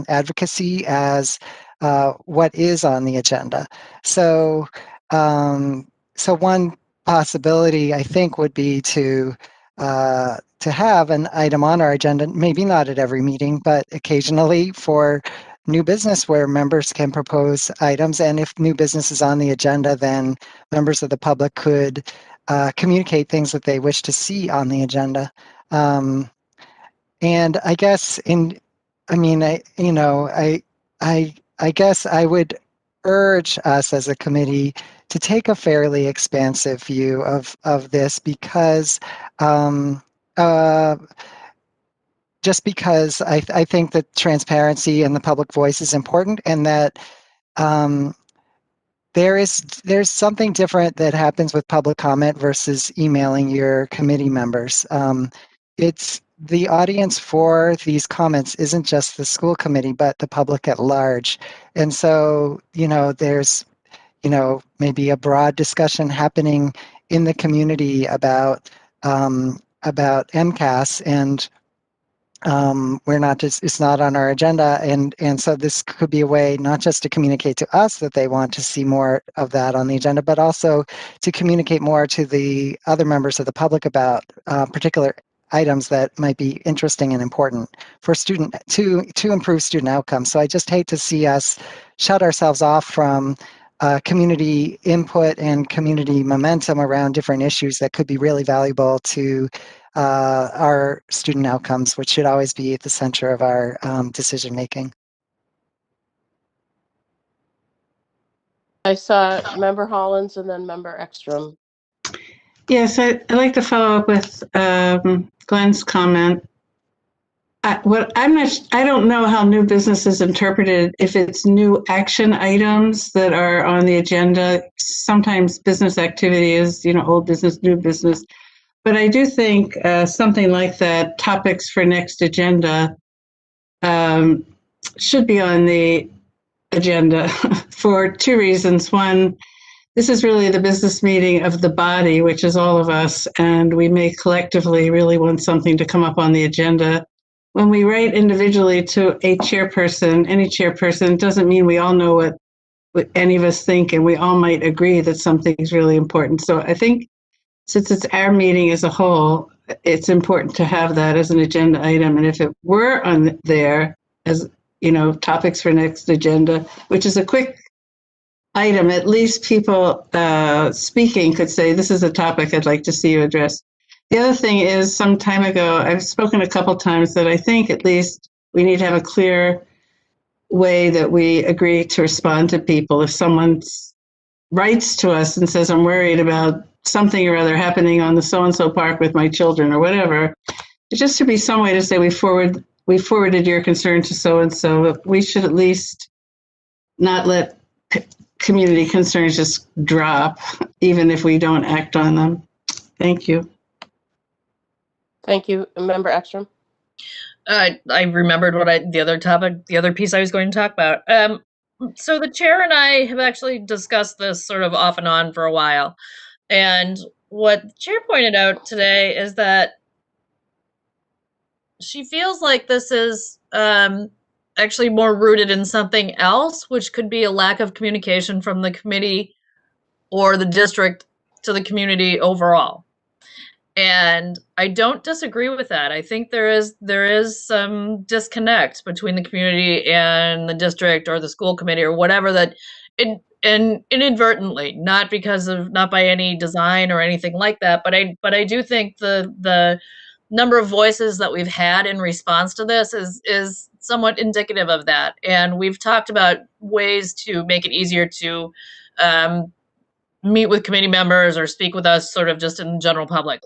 advocacy as what is on the agenda. So, so one possibility, I think, would be to have an item on our agenda, maybe not at every meeting, but occasionally for new business where members can propose items. And if new business is on the agenda, then members of the public could communicate things that they wish to see on the agenda. And I guess I guess I would urge us as a committee to take a fairly expansive view of this because just because I think that transparency and the public voice is important, and that there's something different that happens with public comment versus emailing your committee members. It's the audience for these comments isn't just the school committee, but the public at large. And so, there's, maybe a broad discussion happening in the community about MCAS, and it's not on our agenda. And so this could be a way not just to communicate to us that they want to see more of that on the agenda, but also to communicate more to the other members of the public about particular items that might be interesting and important for to improve student outcomes. So I just hate to see us shut ourselves off from community input and community momentum around different issues that could be really valuable to our student outcomes, which should always be at the center of our decision making. I saw Member Hollins and then Member Ekstrom. Yes, I'd like to follow up with Glenn's comment. I don't know how new business is interpreted, if it's new action items that are on the agenda. Sometimes business activity is, old business, new business. But I do think something like that, topics for next agenda, should be on the agenda for two reasons. One, this is really the business meeting of the body, which is all of us, and we may collectively really want something to come up on the agenda. When we write individually to a chairperson, any chairperson, doesn't mean we all know what any of us think, and we all might agree that something is really important. So I think since it's our meeting as a whole, it's important to have that as an agenda item. And if it were on there as, topics for next agenda, which is a quick item, at least people speaking could say, this is a topic I'd like to see you address. The other thing is, some time ago, I've spoken a couple times that I think at least we need to have a clear way that we agree to respond to people. If someone writes to us and says, I'm worried about something or other happening on the so-and-so park with my children or whatever, it just should be some way to say we forwarded your concern to so-and-so. We should at least not let community concerns just drop, even if we don't act on them. Thank you. Thank you. Member Ekstrom? I remembered the other piece I was going to talk about. So the chair and I have actually discussed this sort of off and on for a while. And what the chair pointed out today is that she feels like this is actually more rooted in something else, which could be a lack of communication from the committee or the district to the community overall. And I don't disagree with that. I think there is some disconnect between the community and the district or the school committee or whatever, that and inadvertently, not by any design or anything like that, but I do think the number of voices that we've had in response to this is somewhat indicative of that. And we've talked about ways to make it easier to meet with committee members or speak with us sort of just in general public.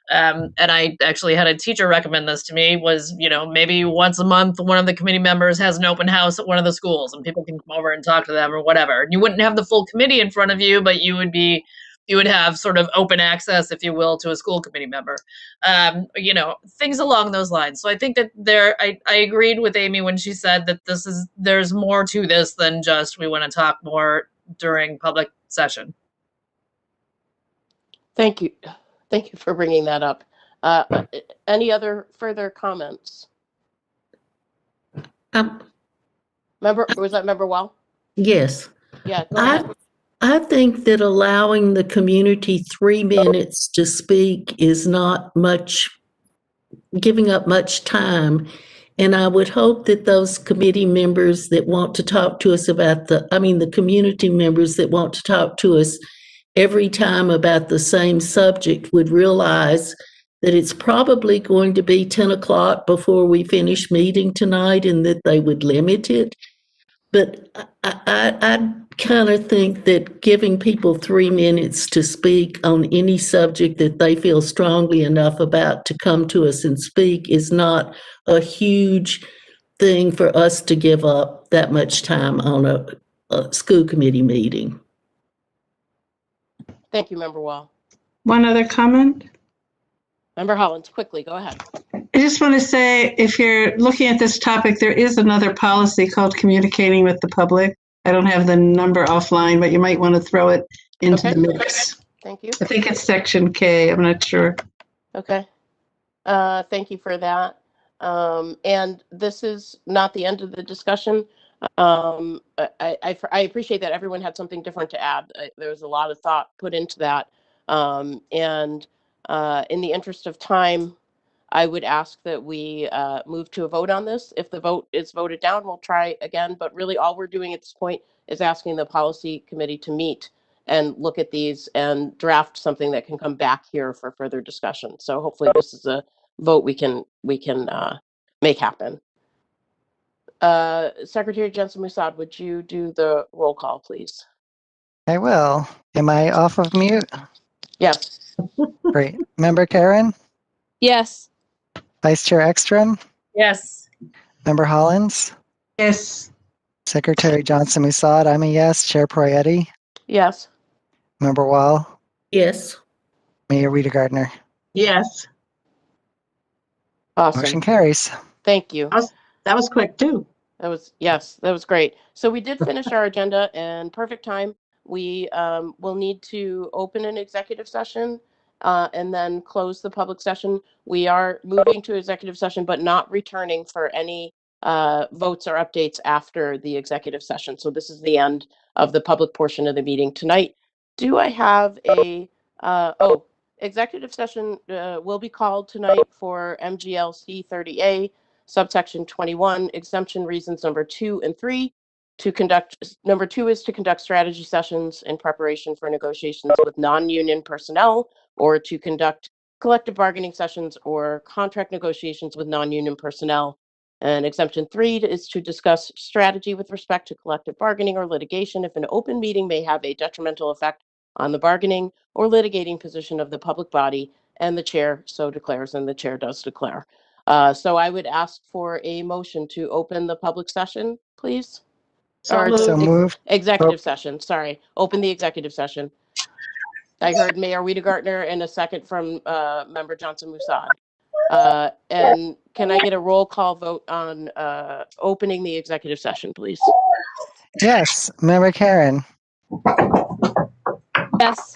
And I actually had a teacher recommend this to me, was, maybe once a month, one of the committee members has an open house at one of the schools and people can come over and talk to them or whatever. And you wouldn't have the full committee in front of you, but you would have sort of open access, if you will, to a school committee member, things along those lines. So I think that I agreed with Amy when she said that there's more to this than just, we want to talk more during public session. Thank you. Thank you for bringing that up. Any other further comments? Was that Member Well? Yes. Yeah, go ahead. I think that allowing the community 3 minutes to speak is not giving up much time. And I would hope that those committee members that want to talk to us the community members that want to talk to us every time about the same subject would realize that it's probably going to be 10 o'clock before we finish meeting tonight, and that they would limit it. But I kind of think that giving people 3 minutes to speak on any subject that they feel strongly enough about to come to us and speak is not a huge thing for us to give up that much time on a school committee meeting. Thank you, Member Wall. One other comment? Member Hollins, quickly, go ahead. I just want to say, if you're looking at this topic, there is another policy called communicating with the public. I don't have the number offline, but you might want to throw it into the mix. Thank you. I think it's section K. I'm not sure. Okay. Thank you for that. And this is not the end of the discussion. I appreciate that everyone had something different to add. There was a lot of thought put into that. And in the interest of time, I would ask that we move to a vote on this. If the vote is voted down, we'll try again. But really, all we're doing at this point is asking the policy committee to meet and look at these and draft something that can come back here for further discussion. So hopefully, this is a vote we can make happen. Secretary Jensen Musad, would you do the roll call, please? I will. Am I off of mute? Yes. Great. Member Karen? Yes. Vice Chair Ekstrom? Yes. Member Hollins? Yes. Secretary Johnson Musad, I'm a yes. Chair Proietti? Yes. Member Wall? Yes. Mayor Rita Gardner? Yes. Awesome. Motion carries. Thank you. That was quick too. Yes, that was great. So we did finish our agenda in perfect time. We will need to open an executive session and then close the public session. We are moving to executive session, but not returning for any votes or updates after the executive session. So this is the end of the public portion of the meeting tonight. Do I have a, executive session will be called tonight for MGLC 30A, subsection 21, exemption reasons number 2 and 3. Number 2 is to conduct strategy sessions in preparation for negotiations with non-union personnel, or to conduct collective bargaining sessions or contract negotiations with non-union personnel. And exemption 3 is to discuss strategy with respect to collective bargaining or litigation if an open meeting may have a detrimental effect on the bargaining or litigating position of the public body, and the chair so declares, and the chair does declare. So I would ask for a motion to open the public session, please. So moved. Executive session, sorry. Open the executive session. I heard Mayor Wiedegartner and a second from Member Johnson Musad. And can I get a roll call vote on opening the executive session, please? Yes. Member Karen. Yes.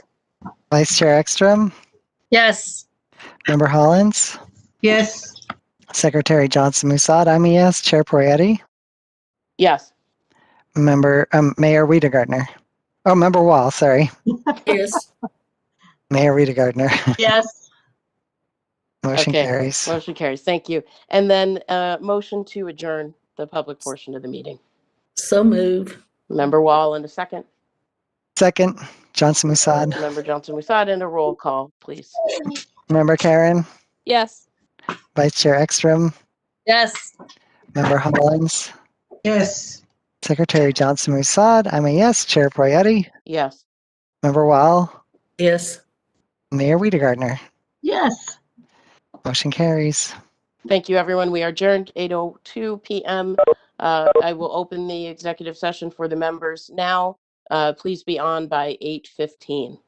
Vice Chair Ekstrom. Yes. Member Hollins. Yes. Secretary Johnson Musad. I'm a yes. Chair Poyetti. Yes. Member Mayor Wiedegartner. Oh, Member Wall. Sorry. Yes. Mayor Wiedegartner. Yes. Motion Okay. carries. Motion carries. Thank you. And then motion to adjourn the public portion of the meeting. So move. Member Wall in a second. Second, Johnson Musad. Member Johnson Musad, and a roll call, please. Member Karen. Yes. Vice Chair Ekstrom. Yes. Member Hollins. Yes. Secretary Johnson Musad. I'm a yes. Chair Poyetti. Yes. Member Wall. Yes. Mayor Wiedegartner. Yes. Motion carries. Thank you, everyone. We are adjourned 8:02 p.m. I will open the executive session for the members now. Please be on by 8:15.